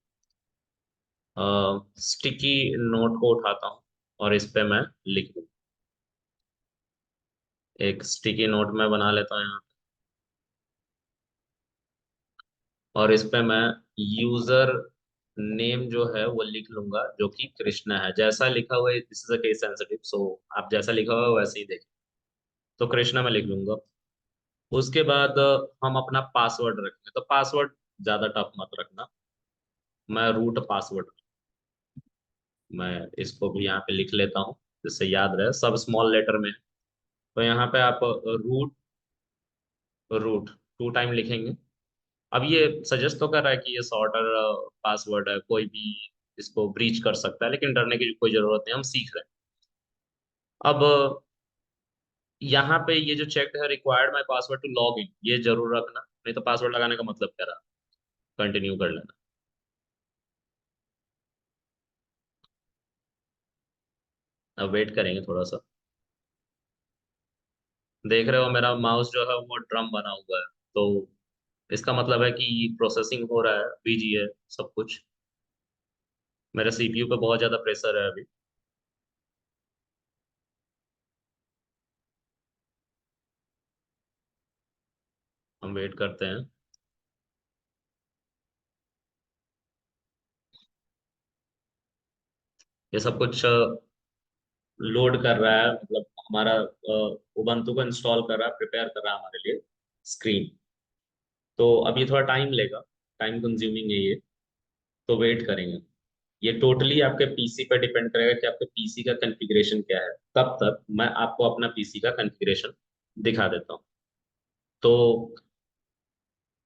स्टिकी नोट को उठाता हूँ और इस पे मैं लिख दूँ। एक स्टिकी नोट में बना लेता हूँ यहाँ पे, और इस पे मैं यूजर नेम जो है वो लिख लूंगा, जो कि कृष्णा है। जैसा लिखा हुआ है, this is a case sensitive, so आप जैसा लिखा हुआ है वैसे ही देखें। तो कृष्णा मैं लिख लूंगा। उसके बाद हम अपना पासवर्ड रखेंगे, तो पासवर्ड ज्यादा टफ मत रखना। मैं रूट पासवर्ड, मैं इसको भी यहाँ पे लिख लेता हूँ जिससे याद रहे, सब स्मॉल लेटर में है। तो यहाँ पे आप रूट, रूट 2 टाइम लिखेंगे। अब ये सजेस्ट तो कर रहा है कि ये शॉर्टर पासवर्ड है, कोई भी इसको ब्रीच कर सकता है, लेकिन डरने की कोई जरूरत नहीं, हम सीख रहे हैं। अब यहाँ पे ये जो चेक है, required my password to log in, ये जरूर रखना, नहीं तो पासवर्ड लगाने का मतलब क्या रहा। कंटिन्यू कर लेना। अब वेट करेंगे थोड़ा सा। देख रहे हो मेरा माउस जो है वो ड्रम बना हुआ है, तो इसका मतलब है कि प्रोसेसिंग हो रहा है, बिजी है सब कुछ। मेरे सीपीयू पे बहुत ज्यादा प्रेशर है अभी। हम वेट करते हैं। ये सब कुछ लोड कर रहा है, मतलब हमारा उबंटू को इंस्टॉल कर रहा है, प्रिपेयर कर रहा है हमारे लिए स्क्रीन। तो अब ये थोड़ा टाइम लेगा, टाइम कंज्यूमिंग है ये, तो वेट करेंगे। ये टोटली आपके पीसी पर डिपेंड करेगा कि आपके पीसी का कॉन्फ़िगरेशन क्या है। तब तक मैं आपको अपना पीसी का कॉन्फ़िगरेशन दिखा देता हूँ। तो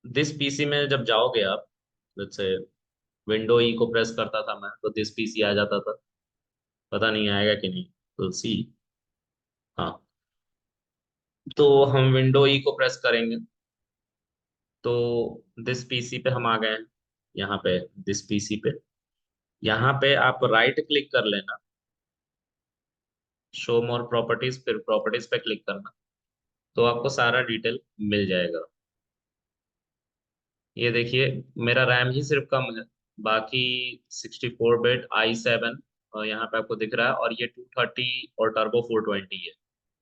दिस पीसी में जब जाओगे आप, जैसे विंडो ई को प्रेस करता था मैं तो दिस पीसी आ जाता था। पता नहीं आएगा कि नहीं, तो सी। हाँ, तो हम विंडो ई को प्रेस करेंगे तो दिस पीसी पे हम आ गए हैं। यहाँ पे दिस पीसी पे, यहाँ पे आप राइट क्लिक कर लेना, शो मोर प्रॉपर्टीज, फिर प्रॉपर्टीज पे क्लिक करना, तो आपको सारा डिटेल मिल जाएगा। ये देखिए, मेरा रैम ही सिर्फ कम है, बाकी 64 बिट i7 यहाँ पे आपको दिख रहा है, और ये 230 और टर्बो 420 है।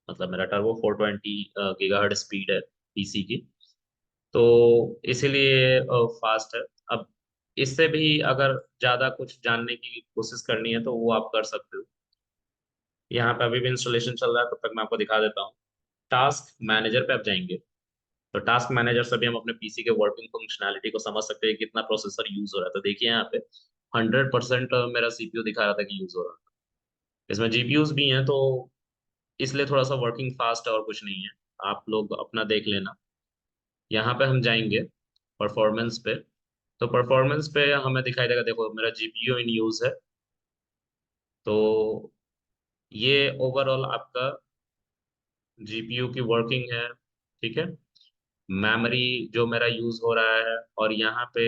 मतलब मेरा टर्बो 420 गीगाहर्ट्ज स्पीड है पीसी की, तो इसीलिए फास्ट है। अब इससे भी अगर ज़्यादा कुछ जानने की कोशिश करनी है तो वो आप कर सकते हो। यहाँ पे अभी भी इंस्टॉलेशन चल रहा है, तब तक मैं आपको दिखा देता हूँ। टास्क मैनेजर पे आप जाएंगे, तो टास्क मैनेजर से भी हम अपने पीसी के वर्किंग फंक्शनैलिटी को समझ सकते हैं, कितना प्रोसेसर यूज हो रहा है। तो देखिए यहाँ पे 100% मेरा सीपीयू दिखा रहा था कि यूज हो रहा था। इसमें जीपीयूज भी हैं, तो इसलिए थोड़ा सा वर्किंग फास्ट है और कुछ नहीं है। आप लोग अपना देख लेना। यहाँ पे हम जाएंगे परफॉर्मेंस पे, तो परफॉर्मेंस पे हमें दिखाई देगा, देखो मेरा जीपीयू इन यूज है, तो ये ओवरऑल आपका जीपीयू की वर्किंग है। ठीक है, मेमोरी जो मेरा यूज हो रहा है, और यहाँ पे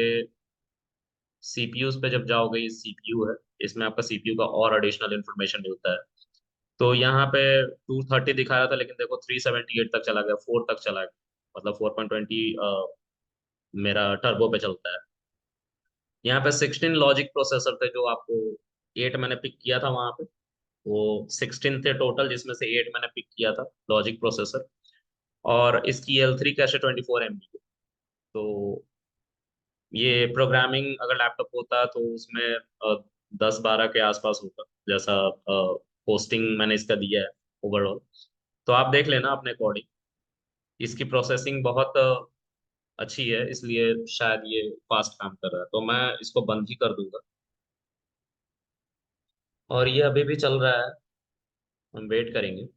सीपीयू पे जब जाओगे, ये सीपीयू है, इसमें आपका सीपीयू का और एडिशनल इंफॉर्मेशन मिलता है। तो यहाँ पे 230 दिखा रहा था, लेकिन देखो 378 तक चला गया, 4 तक चला गया, मतलब 4.20 मेरा टर्बो पे चलता है। यहाँ पे 16 लॉजिक प्रोसेसर थे, जो आपको 8 मैंने पिक किया था वहाँ पे, वो 16 थे टोटल, जिसमें से 8 मैंने पिक किया था लॉजिक प्रोसेसर। और इसकी L3 कैशे 24 MB है। तो ये प्रोग्रामिंग अगर लैपटॉप होता तो उसमें 10-12 के आसपास होता, जैसा पोस्टिंग मैंने इसका दिया है ओवरऑल। तो आप देख लेना अपने अकॉर्डिंग। इसकी प्रोसेसिंग बहुत अच्छी है, इसलिए शायद ये फास्ट काम कर रहा है, तो मैं इसको बंद ही कर दूंगा। और ये अभी भी चल रहा है, हम वेट करेंगे।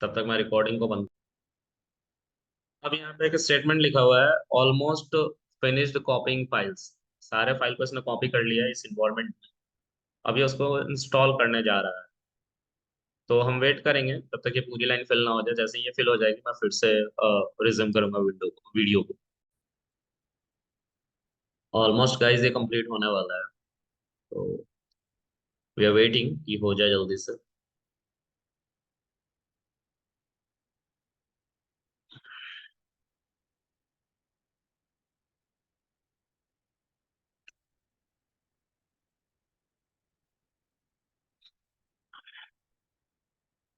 तब तक मैं रिकॉर्डिंग को बंद। अब यहाँ पे एक स्टेटमेंट लिखा हुआ है, ऑलमोस्ट फिनिश्ड कॉपिंग फाइल्स। सारे फाइल को इसने कॉपी कर लिया है इस इन्वायरमेंट में, अभी उसको इंस्टॉल करने जा रहा है। तो हम वेट करेंगे तब तक ये पूरी लाइन फिल ना हो जाए। जैसे ही ये फिल हो जाएगी, मैं फिर से रिज्यूम करूंगा वीडियो को। ऑलमोस्ट गाइस ये कंप्लीट होने वाला है, तो वी आर वेटिंग कि हो जाए जल्दी से।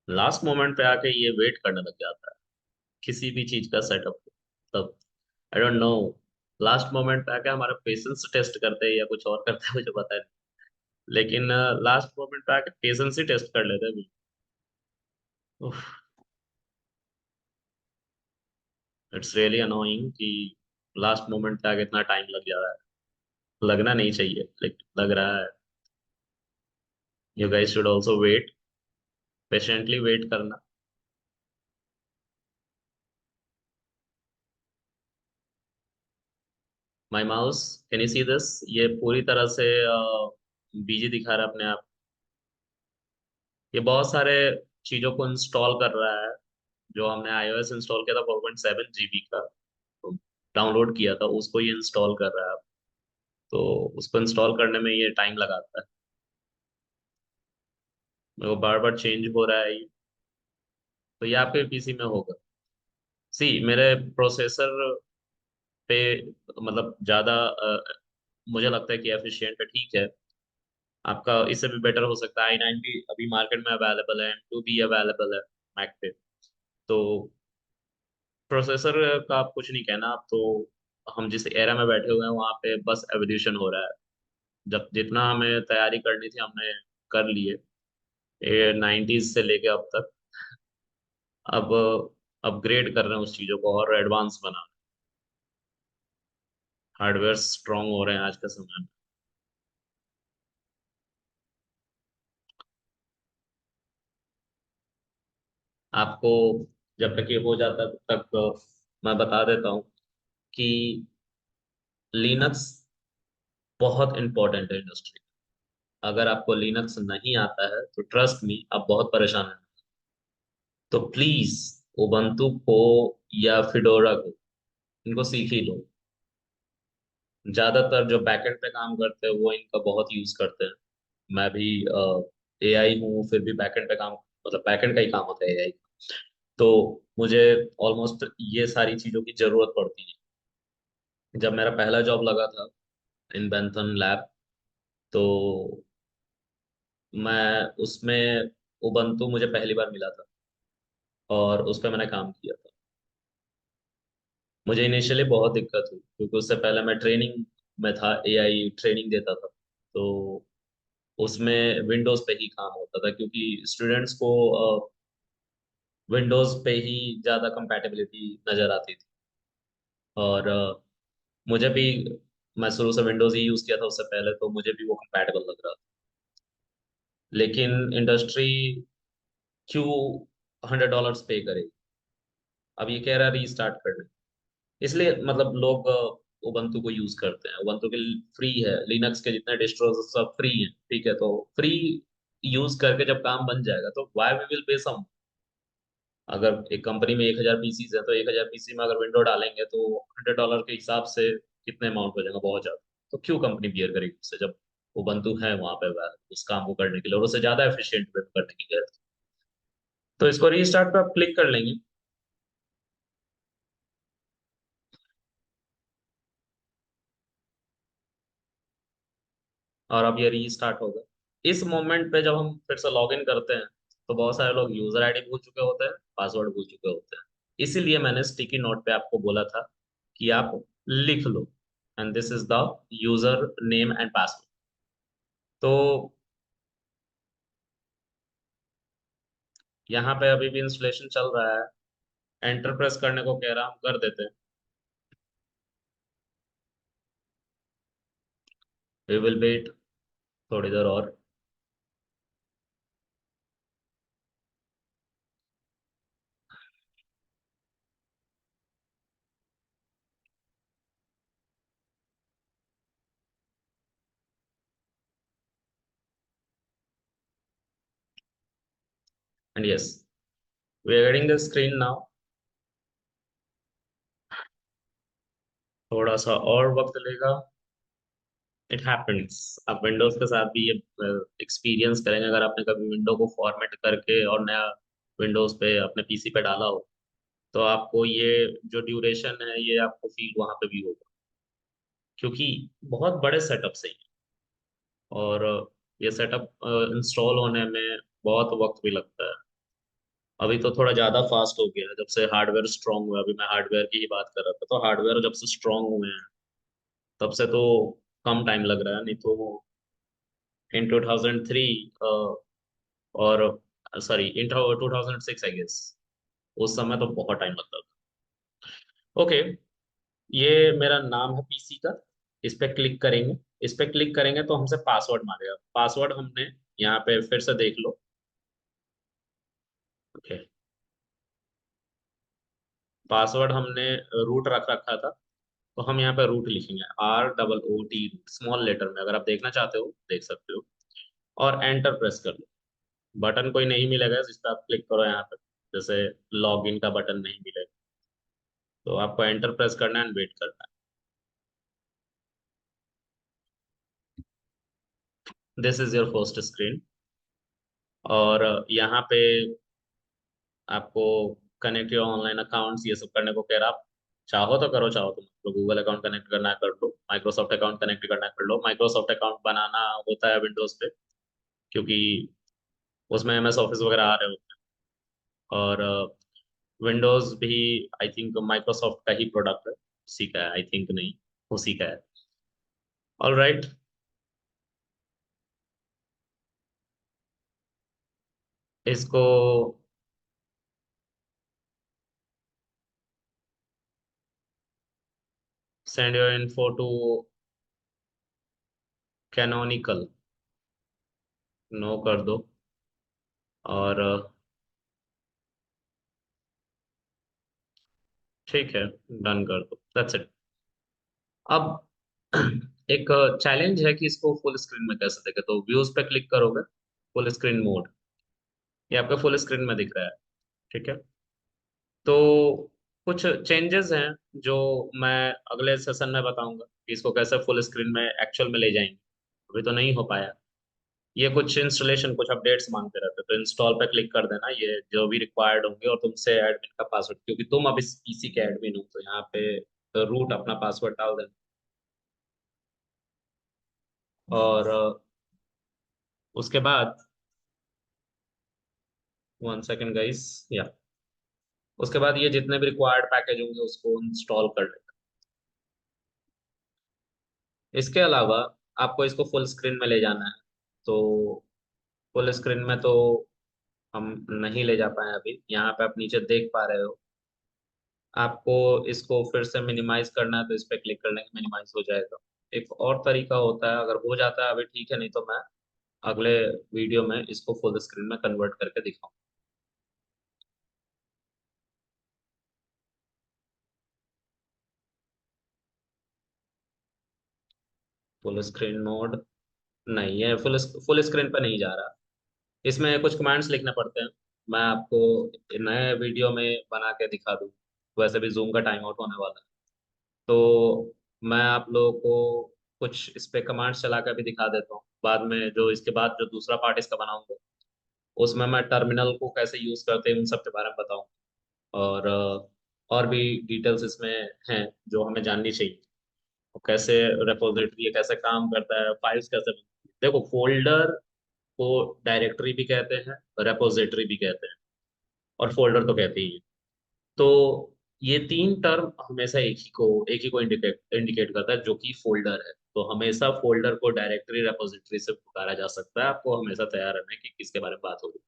लास्ट मोमेंट पे आके ये वेट करने लग जाता है किसी भी चीज का सेटअप। तब I don't know, last moment पे आके हमारा पेशेंस टेस्ट करते हैं या कुछ और करते हैं, मुझे पता नहीं। लेकिन लास्ट मोमेंट पे आके पेशेंस ही टेस्ट कर लेते हैं। इट्स रियली अनोइंग कि लास्ट मोमेंट पे आके इतना टाइम लग जा रहा है। लगना नहीं चाहिए, लेकिन लग रहा है। You guys should also wait, patiently wait करना। My mouse, can you see this? ये पूरी तरह से बिजी दिखा रहा है अपने आप। ये बहुत सारे चीजों को इंस्टॉल कर रहा है। जो हमने iOS इंस्टॉल किया था 4.7 GB का, तो डाउनलोड किया था, उसको ये इंस्टॉल कर रहा है। तो उसको इंस्टॉल करने में ये टाइम लगाता है। मेरे को बार बार चेंज हो रहा है ये। तो ये आपके पीसी में होगा। सी मेरे प्रोसेसर पे, मतलब ज्यादा मुझे लगता है कि एफिशिएंट है, ठीक है। आपका इससे भी बेटर हो सकता है। i9 भी अभी मार्केट में अवेलेबल है, M2 भी अवेलेबल है मैक पे। तो प्रोसेसर का आप कुछ नहीं कहना। आप तो, हम जिस एरा में बैठे हुए हैं वहाँ पे बस एवोल्यूशन हो रहा है। जब जितना हमें तैयारी करनी थी हमने कर लिए, ये 90s से लेके अब तक। अब अपग्रेड कर रहे हैं उस चीज़ों को और एडवांस बना। हार्डवेयर स्ट्रांग हो रहे हैं आज के समय में। आपको जब तक ये हो जाता है तब तक मैं बता देता हूँ कि लिनक्स बहुत इंपॉर्टेंट है इंडस्ट्री। अगर आपको लिनक्स नहीं आता है तो ट्रस्ट मी आप बहुत परेशान हैं। तो प्लीज उबंटू को या फिडोरा को, इनको सीख ही लो। ज्यादातर जो बैकएंड पे काम करते हैं वो इनका बहुत यूज करते हैं। मैं भी एआई हूँ, फिर भी बैकएंड पे काम, मतलब बैकएंड का ही काम होता है एआई। तो मुझे ऑलमोस्ट ये सारी चीजों की जरूरत पड़ती है। जब मेरा पहला जॉब लगा था इन बेंथन लैब, तो मैं उसमें उबंटू मुझे पहली बार मिला था और उस पर मैंने काम किया था। मुझे इनिशियली बहुत दिक्कत हुई क्योंकि उससे पहले मैं ट्रेनिंग में था, एआई ट्रेनिंग देता था। तो उसमें विंडोज पे ही काम होता था क्योंकि स्टूडेंट्स को विंडोज पे ही ज़्यादा कंपैटिबिलिटी नज़र आती थी। और मुझे भी, मैं शुरू से विंडोज ही यूज़ किया था उससे पहले, तो मुझे भी वो कंपैटिबल लग रहा था। लेकिन इंडस्ट्री क्यों $100 पे करेगी? अब ये कह रहा है रीस्टार्ट करने, इसलिए मतलब लोग उबंटू को यूज करते हैं। उबंटू के फ्री है, लिनक्स के जितने डिस्ट्रोज सब फ्री हैं, ठीक है? तो फ्री यूज करके जब काम बन जाएगा तो व्हाई वी विल पे सम। अगर एक कंपनी में 1,000 पीसीज है तो 1,000 पीसी में अगर विंडो डालेंगे तो $100 के हिसाब से कितने अमाउंट हो जाएगा? बहुत ज्यादा। तो क्यों कंपनी बियर करेगी उससे, जब उबंटू है वहां पे उस काम को करने के लिए और उससे ज्यादा एफिशिएंट वे में करने की जरूरत है। तो इसको रीस्टार्ट पे आप क्लिक कर लेंगे और अब ये रीस्टार्ट होगा। इस मोमेंट पे जब हम फिर से लॉग इन करते हैं तो बहुत सारे लोग यूजर आईडी भूल चुके होते हैं, पासवर्ड भूल चुके होते हैं। इसीलिए मैंने स्टिकी नोट पे आपको बोला था कि आप लिख लो, and this is the user name and password. तो यहाँ पे अभी भी इंस्टॉलेशन चल रहा है। एंटर प्रेस करने को कह रहा, हम कर देते हैं। वी विल वेट थोड़ी देर और। And yes, we are getting the screen now. थोड़ा सा और वक्त लेगा। It happens. आप विंडोज के साथ भी ये एक्सपीरियंस करेंगे, अगर आपने कभी विंडो को फॉर्मेट करके और नया विंडोज पे अपने पीसी पे डाला हो तो आपको ये जो ड्यूरेशन है ये आपको फील वहां पे भी होगा, क्योंकि बहुत बड़े सेटअप से ही है। और ये सेटअप इंस्टॉल होने में बहुत वक्त भी लगता है। अभी तो थोड़ा ज्यादा फास्ट हो गया है जब से हार्डवेयर स्ट्रांग हुआ है। अभी मैं हार्डवेयर की ही बात कर रहा था, तो हार्डवेयर जब से स्ट्रांग हुए हैं तब से तो कम टाइम लग रहा है। नहीं तो इन 2003 और सॉरी इन 2006 आई गेस, उस समय तो बहुत टाइम लगता था। ओके, ये मेरा नाम है पीसी का। इस पे क्लिक करेंगे। इस पे क्लिक करेंगे तो हमसे पासवर्ड मांगेगा। पासवर्ड हमने यहाँ पे फिर से देख लो। ओके, पासवर्ड हमने रूट रख रखा था, तो हम यहाँ पे रूट लिखेंगे, ROOT, स्मॉल लेटर में। अगर आप देखना चाहते हो देख सकते हो। और एंटर प्रेस कर लो। बटन कोई नहीं मिलेगा जिस पे आप क्लिक करो यहाँ पे, जैसे लॉग इन का बटन नहीं मिलेगा। तो आपको एंटर प्रेस करना है एंड वेट करना है। This is your first screen. और यहाँ पे आपको कनेक्ट योर ऑनलाइन अकाउंट्स ये सब करने को कह रहा। आप चाहो तो करो, चाहो तो गूगल अकाउंट कनेक्ट करना है कर लो, माइक्रोसॉफ्ट अकाउंट कनेक्ट करना है कर लो। माइक्रोसॉफ्ट अकाउंट बनाना होता है विंडोज पे, क्योंकि उसमें एमएस ऑफिस वगैरह आ रहे होते हैं। और विंडोज भी आई थिंक माइक्रोसॉफ्ट का ही प्रोडक्ट है, उसी का है आई थिंक, नहीं उसी का है। ऑल राइट, इसको send your info to Canonical, no कर दो। और ठीक है, डन कर दो, दैट्स इट। अब एक चैलेंज है कि इसको फुल स्क्रीन में कैसे देखें। तो व्यूज पे क्लिक करोगे, फुल स्क्रीन मोड, ये आपका फुल स्क्रीन में दिख रहा है। ठीक है। तो कुछ चेंजेस हैं जो मैं अगले सेशन में बताऊंगा कि इसको कैसे फुल स्क्रीन में एक्चुअल में ले जाएंगे। अभी तो नहीं हो पाया। ये कुछ इंस्टॉलेशन, कुछ अपडेट्स मांगते रहते हैं, तो इंस्टॉल पे क्लिक कर देना, ये जो भी रिक्वायर्ड होंगे, और तुमसे एडमिन का पासवर्ड, क्योंकि तुम अब इस पीसी के एडमिन हो, तो यहाँ पे रूट अपना पासवर्ड डाल देना। और उसके बाद, 1 सेकेंड गाइस, या उसके बाद ये जितने भी रिक्वायर्ड पैकेज होंगे उसको इंस्टॉल कर लेना। इसके अलावा आपको इसको फुल स्क्रीन में ले जाना है। तो फुल स्क्रीन में तो हम नहीं ले जा पाए अभी। यहाँ पे आप नीचे देख पा रहे हो, आपको इसको फिर से मिनिमाइज करना है, तो इस पे क्लिक करने के मिनिमाइज हो जाएगा। एक और तरीका होता है, अगर हो जाता है अभी ठीक है, नहीं तो मैं अगले वीडियो में इसको फुल स्क्रीन में कन्वर्ट करके दिखाऊँ। फुल स्क्रीन मोड, नहीं, ये फुल स्क्रीन पे नहीं जा रहा। इसमें कुछ कमांड्स लिखने पड़ते हैं, मैं आपको नए वीडियो में बना के दिखा दूँ। वैसे भी जूम का टाइम आउट होने वाला है, तो मैं आप लोगों को कुछ इस पे कमांड्स चला के भी दिखा देता हूँ। बाद में जो इसके बाद जो दूसरा पार्ट इसका बनाऊंगा, उसमें मैं टर्मिनल को कैसे यूज करते हैं उन सब के बारे में बताऊँ। और और भी डिटेल्स इसमें हैं जो हमें जाननी चाहिए। और कैसे रेपोजिटरी ये कैसे काम करता है, फाइल्स कैसे बनती है। देखो, फोल्डर को डायरेक्टरी भी कहते हैं, रेपोजिटरी भी कहते हैं, और फोल्डर तो कहते ही हैं। तो ये तीन टर्म हमेशा एक ही को इंडिकेट इंडिकेट करता है, जो कि फोल्डर है। तो हमेशा फोल्डर को डायरेक्टरी रेपोजिटरी से पुकारा जा सकता है। आपको हमेशा तैयार रहना है कि किसके बारे में बात होगी।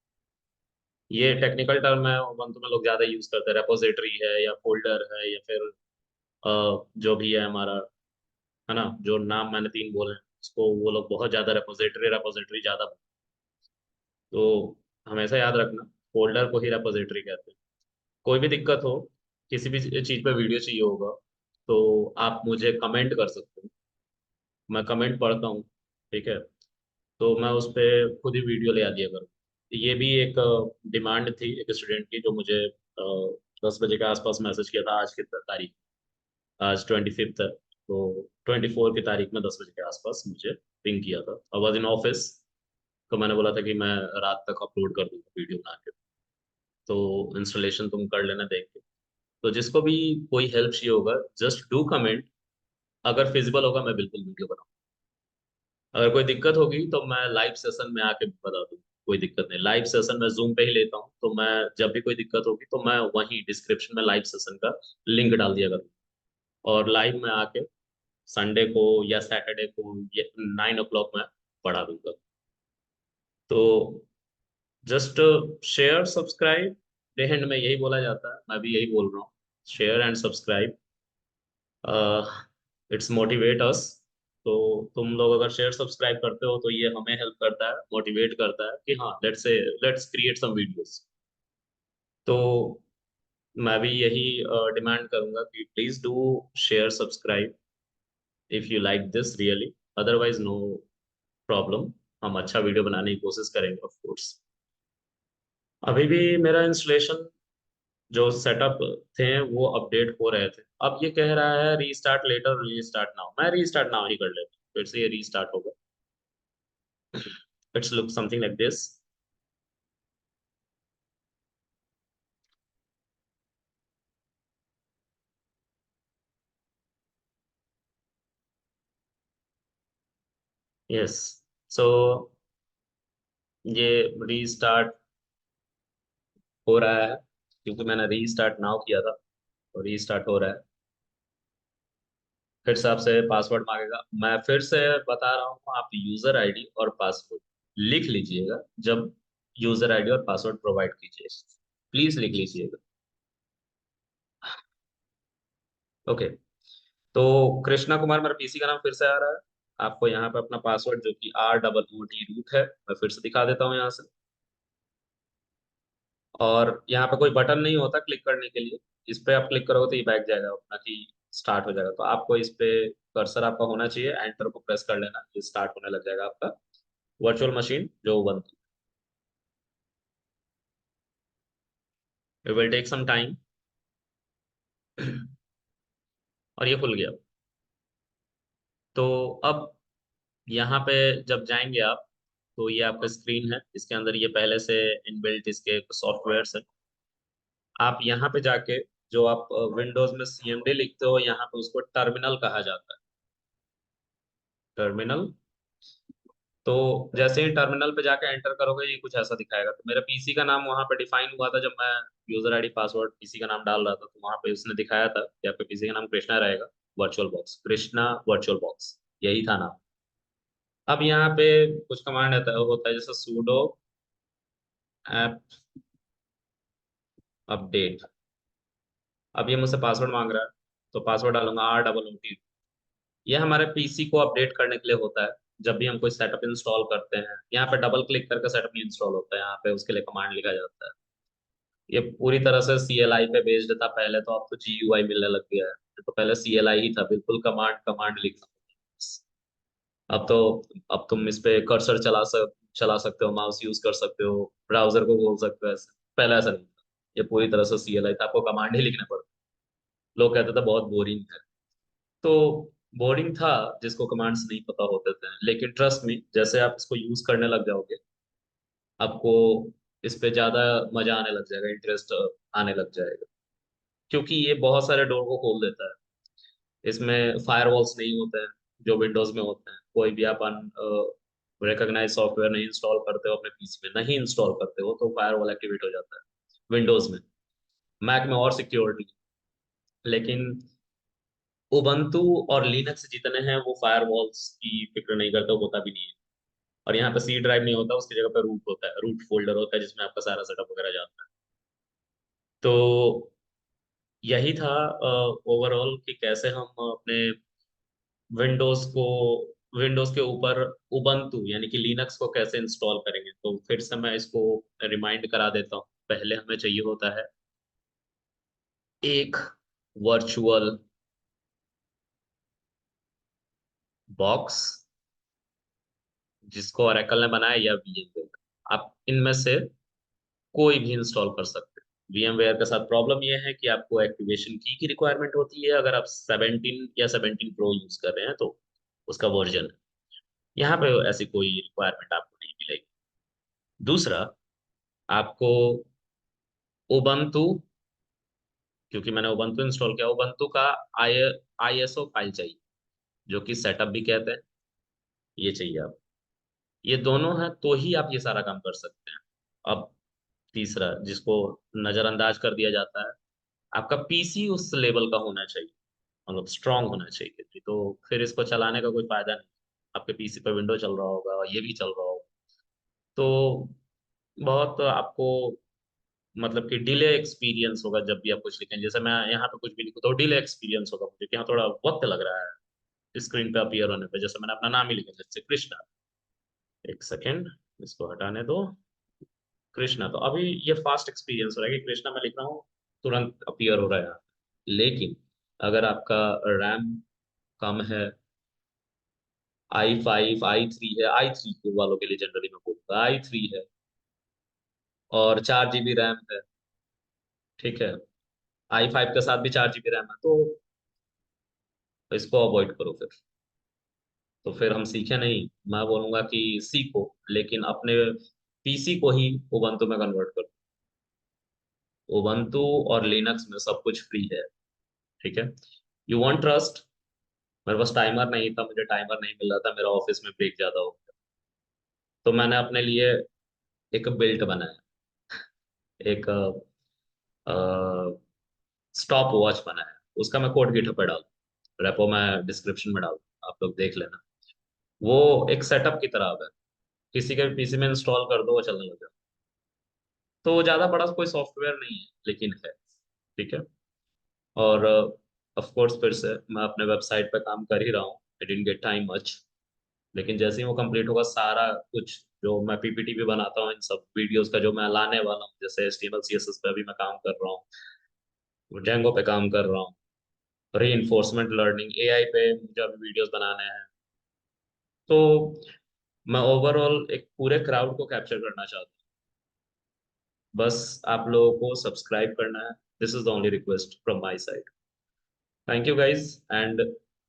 ये टेक्निकल टर्म है, उबंटू में लोग ज्यादा यूज करते हैं। रेपोजिटरी है या फोल्डर है या फिर जो भी है हमारा, है ना, जो नाम मैंने तीन बोले हैं, उसको वो लोग बहुत ज्यादा रेपोजिटरी रेपोजिटरी ज्यादा। तो हमेशा याद रखना, फोल्डर को ही रेपोजिटरी कहते हैं। कोई भी दिक्कत हो, किसी भी चीज पे वीडियो चाहिए होगा, तो आप मुझे कमेंट कर सकते हो। मैं कमेंट पढ़ता हूँ। ठीक है। तो मैं उस पे खुद ही वीडियो ले आ दिया करूँ। ये भी एक डिमांड थी एक स्टूडेंट की, जो मुझे 10 बजे के आसपास मैसेज किया था। आज की तारीख, आज 25 है, तो 24 की तारीख में 10 बजे के आसपास मुझे पिंग किया था। आई वॉज इन ऑफिस, तो मैंने बोला था कि मैं रात तक अपलोड कर दूंगा वीडियो बना के। तो इंस्टॉलेशन तुम कर लेना देख के। तो जिसको भी कोई हेल्प चाहिए होगा, जस्ट डू कमेंट। अगर फिजिबल होगा मैं बिल्कुल वीडियो बनाऊँ। अगर कोई दिक्कत होगी तो मैं लाइव सेशन में आके बता दूँ। कोई दिक्कत नहीं, लाइव सेशन मैं जूम पे ही लेता हूँ। तो मैं जब भी कोई दिक्कत होगी तो मैं वहीं डिस्क्रिप्शन में लाइव सेशन का लिंक डाल दिया करूँ, और लाइव में आके संडे को या सैटरडे को 9 o'clock में पढ़ा दूंगा। तो जस्ट शेयर सब्सक्राइब, एंड में यही बोला जाता है, मैं भी यही बोल रहा हूँ। Share and subscribe, it's motivate अस। तो तुम लोग अगर शेयर सब्सक्राइब करते हो तो ये हमें हेल्प करता है, मोटिवेट करता है कि हाँ, लेट्स क्रिएट सम वीडियोस। तो मैं भी यही डिमांड करूंगा कि please do share subscribe if you like this really. Otherwise no problem, हम अच्छा वीडियो बनाने की कोशिश करेंगे ऑफ कोर्स। अभी भी मेरा इंस्टॉलेशन, जो सेटअप थे, वो अपडेट हो रहे थे। अब ये कह रहा है रीस्टार्ट लेटर, रीस्टार्ट नाउ। मैं रीस्टार्ट नाउ ही कर लेता हूँ, फिर से ये रीस्टार्ट होगा। It's look something like this. Yes. So ये रीस्टार्ट हो रहा है, क्योंकि मैंने रीस्टार्ट नाउ किया था, तो रीस्टार्ट हो रहा है। फिर से आपसे पासवर्ड मांगेगा। मैं फिर से बता रहा हूँ, आप यूजर आईडी और पासवर्ड लिख लीजिएगा जब यूजर आईडी और पासवर्ड प्रोवाइड कीजिएगा। प्लीज लिख लीजिएगा। ओके। तो कृष्णा कुमार मेरा पीसी का नाम फिर से आ रहा है। आपको यहाँ पे अपना पासवर्ड, जो कि ROOT रूट है, मैं फिर से दिखा देता हूँ यहाँ से। और यहाँ पे कोई बटन नहीं होता क्लिक करने के लिए। इस पे आप क्लिक करोगे तो ये बैठ जाएगा, अपना ही स्टार्ट हो जाएगा। तो आपको इस पे कर्सर आपका होना चाहिए, एंटर को प्रेस कर लेना, ये स्टार्ट होने लग जाएगा आपका वर्चुअल मशीन जो Ubuntu. It will take some time. और ये खुल गया। तो अब यहाँ पे जब जाएंगे आप, तो ये आपका स्क्रीन है, इसके अंदर ये पहले से इनबिल्ट इसके सॉफ्टवेयर है। आप यहाँ पे जाके जो आप विंडोज में सीएमडी लिखते हो, यहाँ पे उसको टर्मिनल कहा जाता है, टर्मिनल। तो जैसे ही टर्मिनल पे जाके एंटर करोगे, ये कुछ ऐसा दिखाएगा। तो मेरा पीसी का नाम वहाँ पे डिफाइन हुआ था जब मैं यूजर आईडी पासवर्ड पीसी का नाम डाल रहा था, तो वहाँ पे उसने दिखाया था कि आपके पीसी का नाम कृष्णा रहेगा, virtual box, Krishna virtual box, यही था नाम। अब यहाँ पे कुछ कमांड होता है जैसे sudo app अपडेट। अब ये मुझसे पासवर्ड मांग रहा है, तो पासवर्ड डालूंगा ROOT। ये हमारे पीसी को अपडेट करने के लिए होता है। जब भी हम कोई सेटअप इंस्टॉल करते हैं, यहाँ पे डबल क्लिक करके सेटअप नहीं इंस्टॉल होता है, यहाँ पे उसके लिए कमांड लिखा जाता है। ये पूरी तरह से CLI पे बेस्ड था पहले, तो अब तो GUI मिलने लग गया है। तो पहले CLI ही था, बिल्कुल कमांड कमांड लिखना। अब तो अब तुम इस पे कर्सर चला सकते हो, माउस यूज कर सकते हो, ब्राउजर को खोल सकते हो, ऐसे पहले ऐसा नहीं था। ये पूरी तरह से CLI था, आपको कमांड ही लिखना पड़ता। लोग कहते थे बहुत बोरिंग है, तो बोरिंग था जिसको कमांड्स नहीं पता होते थे। लेकिन ट्रस्ट मी, जैसे आप इसको यूज करने लग जाओगे, आपको इस पे ज्यादा मजा आने लग जाएगा, इंटरेस्ट आने लग जाएगा, क्योंकि ये बहुत सारे डोर को खोल देता है। इसमें फायरवॉल्स नहीं होते हैं जो विंडोज में होते हैं। कोई भी अपन रिकॉग्नाइज सॉफ्टवेयर नहीं इंस्टॉल करते हो, अपने पीसी में नहीं इंस्टॉल करते हो, तो फायरवॉल एक्टिवेट हो जाता है विंडोज में। मैक में और सिक्योरिटी, लेकिन उबंटू और लिनक्स जितने हैं वो फायरवॉल्स की फिक्र नहीं करते, होता भी नहीं है। और यहाँ पे सी ड्राइव नहीं होता, उसकी जगह पे रूट होता है, रूट फोल्डर होता है जिसमें आपका सारा सेटअप वगैरह जाता है। तो यही था ओवरऑल कि कैसे हम अपने विंडोज को विंडोज के ऊपर उबंटू यानी कि लिनक्स को कैसे इंस्टॉल करेंगे। तो फिर से मैं इसको रिमाइंड करा देता हूँ। पहले हमें चाहिए होता है एक वर्चुअल बॉक्स, जिसको ओरेकल ने बनाया, या VMware। आप इनमें से कोई भी इंस्टॉल कर सकते हैं। VMware के साथ प्रॉब्लम यह है कि आपको एक्टिवेशन की रिक्वायरमेंट होती है, अगर आप 17 या 17 प्रो यूज कर रहे हैं तो उसका वर्जन। यहाँ पे ऐसी कोई रिक्वायरमेंट आपको नहीं मिलेगी। दूसरा, आपको उबंटू, क्योंकि मैंने उबंटू इंस्टॉल किया, उबंटू का आई ISO फाइल चाहिए, जो कि सेटअप भी कहते हैं, ये चाहिए आप। ये दोनों है तो ही आप ये सारा काम कर सकते हैं। अब तीसरा, जिसको नजरअंदाज कर दिया जाता है, आपका पीसी उस लेवल का होना चाहिए, मतलब स्ट्रांग होना चाहिए, नहीं तो फिर इसको चलाने का कोई फायदा नहीं। आपके पीसी पे विंडो चल रहा होगा और ये भी चल रहा होगा, तो बहुत आपको मतलब कि डिले एक्सपीरियंस होगा जब भी आप कुछ लिखें। जैसे मैं यहाँ पे कुछ भी लिखूँ तो डिले एक्सपीरियंस होगा मुझे, कि यहाँ थोड़ा वक्त लग रहा है स्क्रीन पे अपीयर होने पे। जैसे मैंने अपना नाम ही लिखा, जैसे कृष्णा, एक सेकेंड, इसको हटाने दो, कृष्णा। तो अभी ये फास्ट एक्सपीरियंस हो रहा है कि कृष्णा मैं लिख रहा हूँ, तुरंत अपीयर हो रहा है यहाँ पे। लेकिन अगर आपका रैम कम है, i5 i3 है, i3 वालों के लिए जनरली मैं बोलूँगा i3 है, और 4 GB रैम है, ठीक है, i5 के साथ भी 4 GB रैम है, तो इसको अवॉइड करो फिर। तो फिर हम सीखे नहीं, मैं बोलूंगा कि सीखो, लेकिन अपने पीसी को ही उबंटू में कन्वर्ट करो। उबंटू और लिनक्स में सब कुछ फ्री है, ठीक है। You want trust. मेरे पास टाइमर नहीं था, मुझे टाइमर नहीं मिल रहा था, मेरा ऑफिस में ब्रेक ज्यादा हो गया, तो मैंने अपने लिए एक बिल्ट बनाया, एक स्टॉप वॉच बनाया। उसका मैं कोड गिटहब पे डाल, रेपो में डिस्क्रिप्शन में डाल, आप लोग देख लेना। वो एक सेटअप की तरह है, किसी के भी पीसी में इंस्टॉल कर दो, वो चलने लग जाए। तो ज्यादा बड़ा कोई सॉफ्टवेयर नहीं है, लेकिन है, ठीक है। और ऑफ कोर्स फिर से मैं अपने वेबसाइट पे काम कर ही रहा हूँ, I didn't get time much. लेकिन जैसे ही वो कंप्लीट होगा, सारा कुछ जो मैं PPT भी बनाता हूँ, इन सब वीडियोस का जो मैं लाने वाला हूँ, जैसे HTML CSS पे अभी मैं काम कर रहा हूँ, जेंगो पे काम कर रहा हूँ, री लर्निंग, एआई पे मुझे अभी वीडियोस बनाने हैं। तो मैं ओवरऑल एक पूरे क्राउड को कैप्चर करना चाहता हूँ। बस आप लोगों को सब्सक्राइब करना है। This is the only request from my side. Thank you guys, and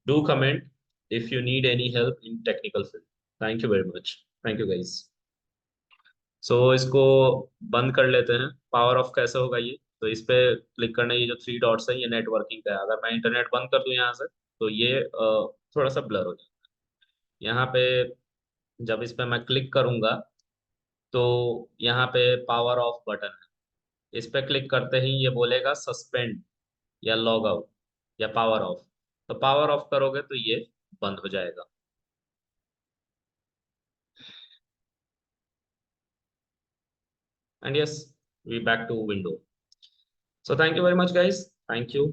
do comment if you need any help in technical field. Thank you very much. Thank you guys. So इसको बंद कर लेते हैं। Power of कैसे होगा ये? तो इस पे क्लिक करना, ये जो थ्री डॉट्स है ये नेटवर्किंग का है। अगर मैं इंटरनेट बंद कर दूं यहाँ से तो ये थोड़ा सा ब्लर हो जाए। यहाँ पे जब इस पे मैं क्लिक करूंगा तो यहाँ पे पावर ऑफ बटन है। इस पे क्लिक करते ही ये बोलेगा सस्पेंड या लॉग आउट या पावर ऑफ। तो पावर ऑफ करोगे तो ये बंद हो जाएगा। And yes, we back to window. So thank you very much guys. Thank you.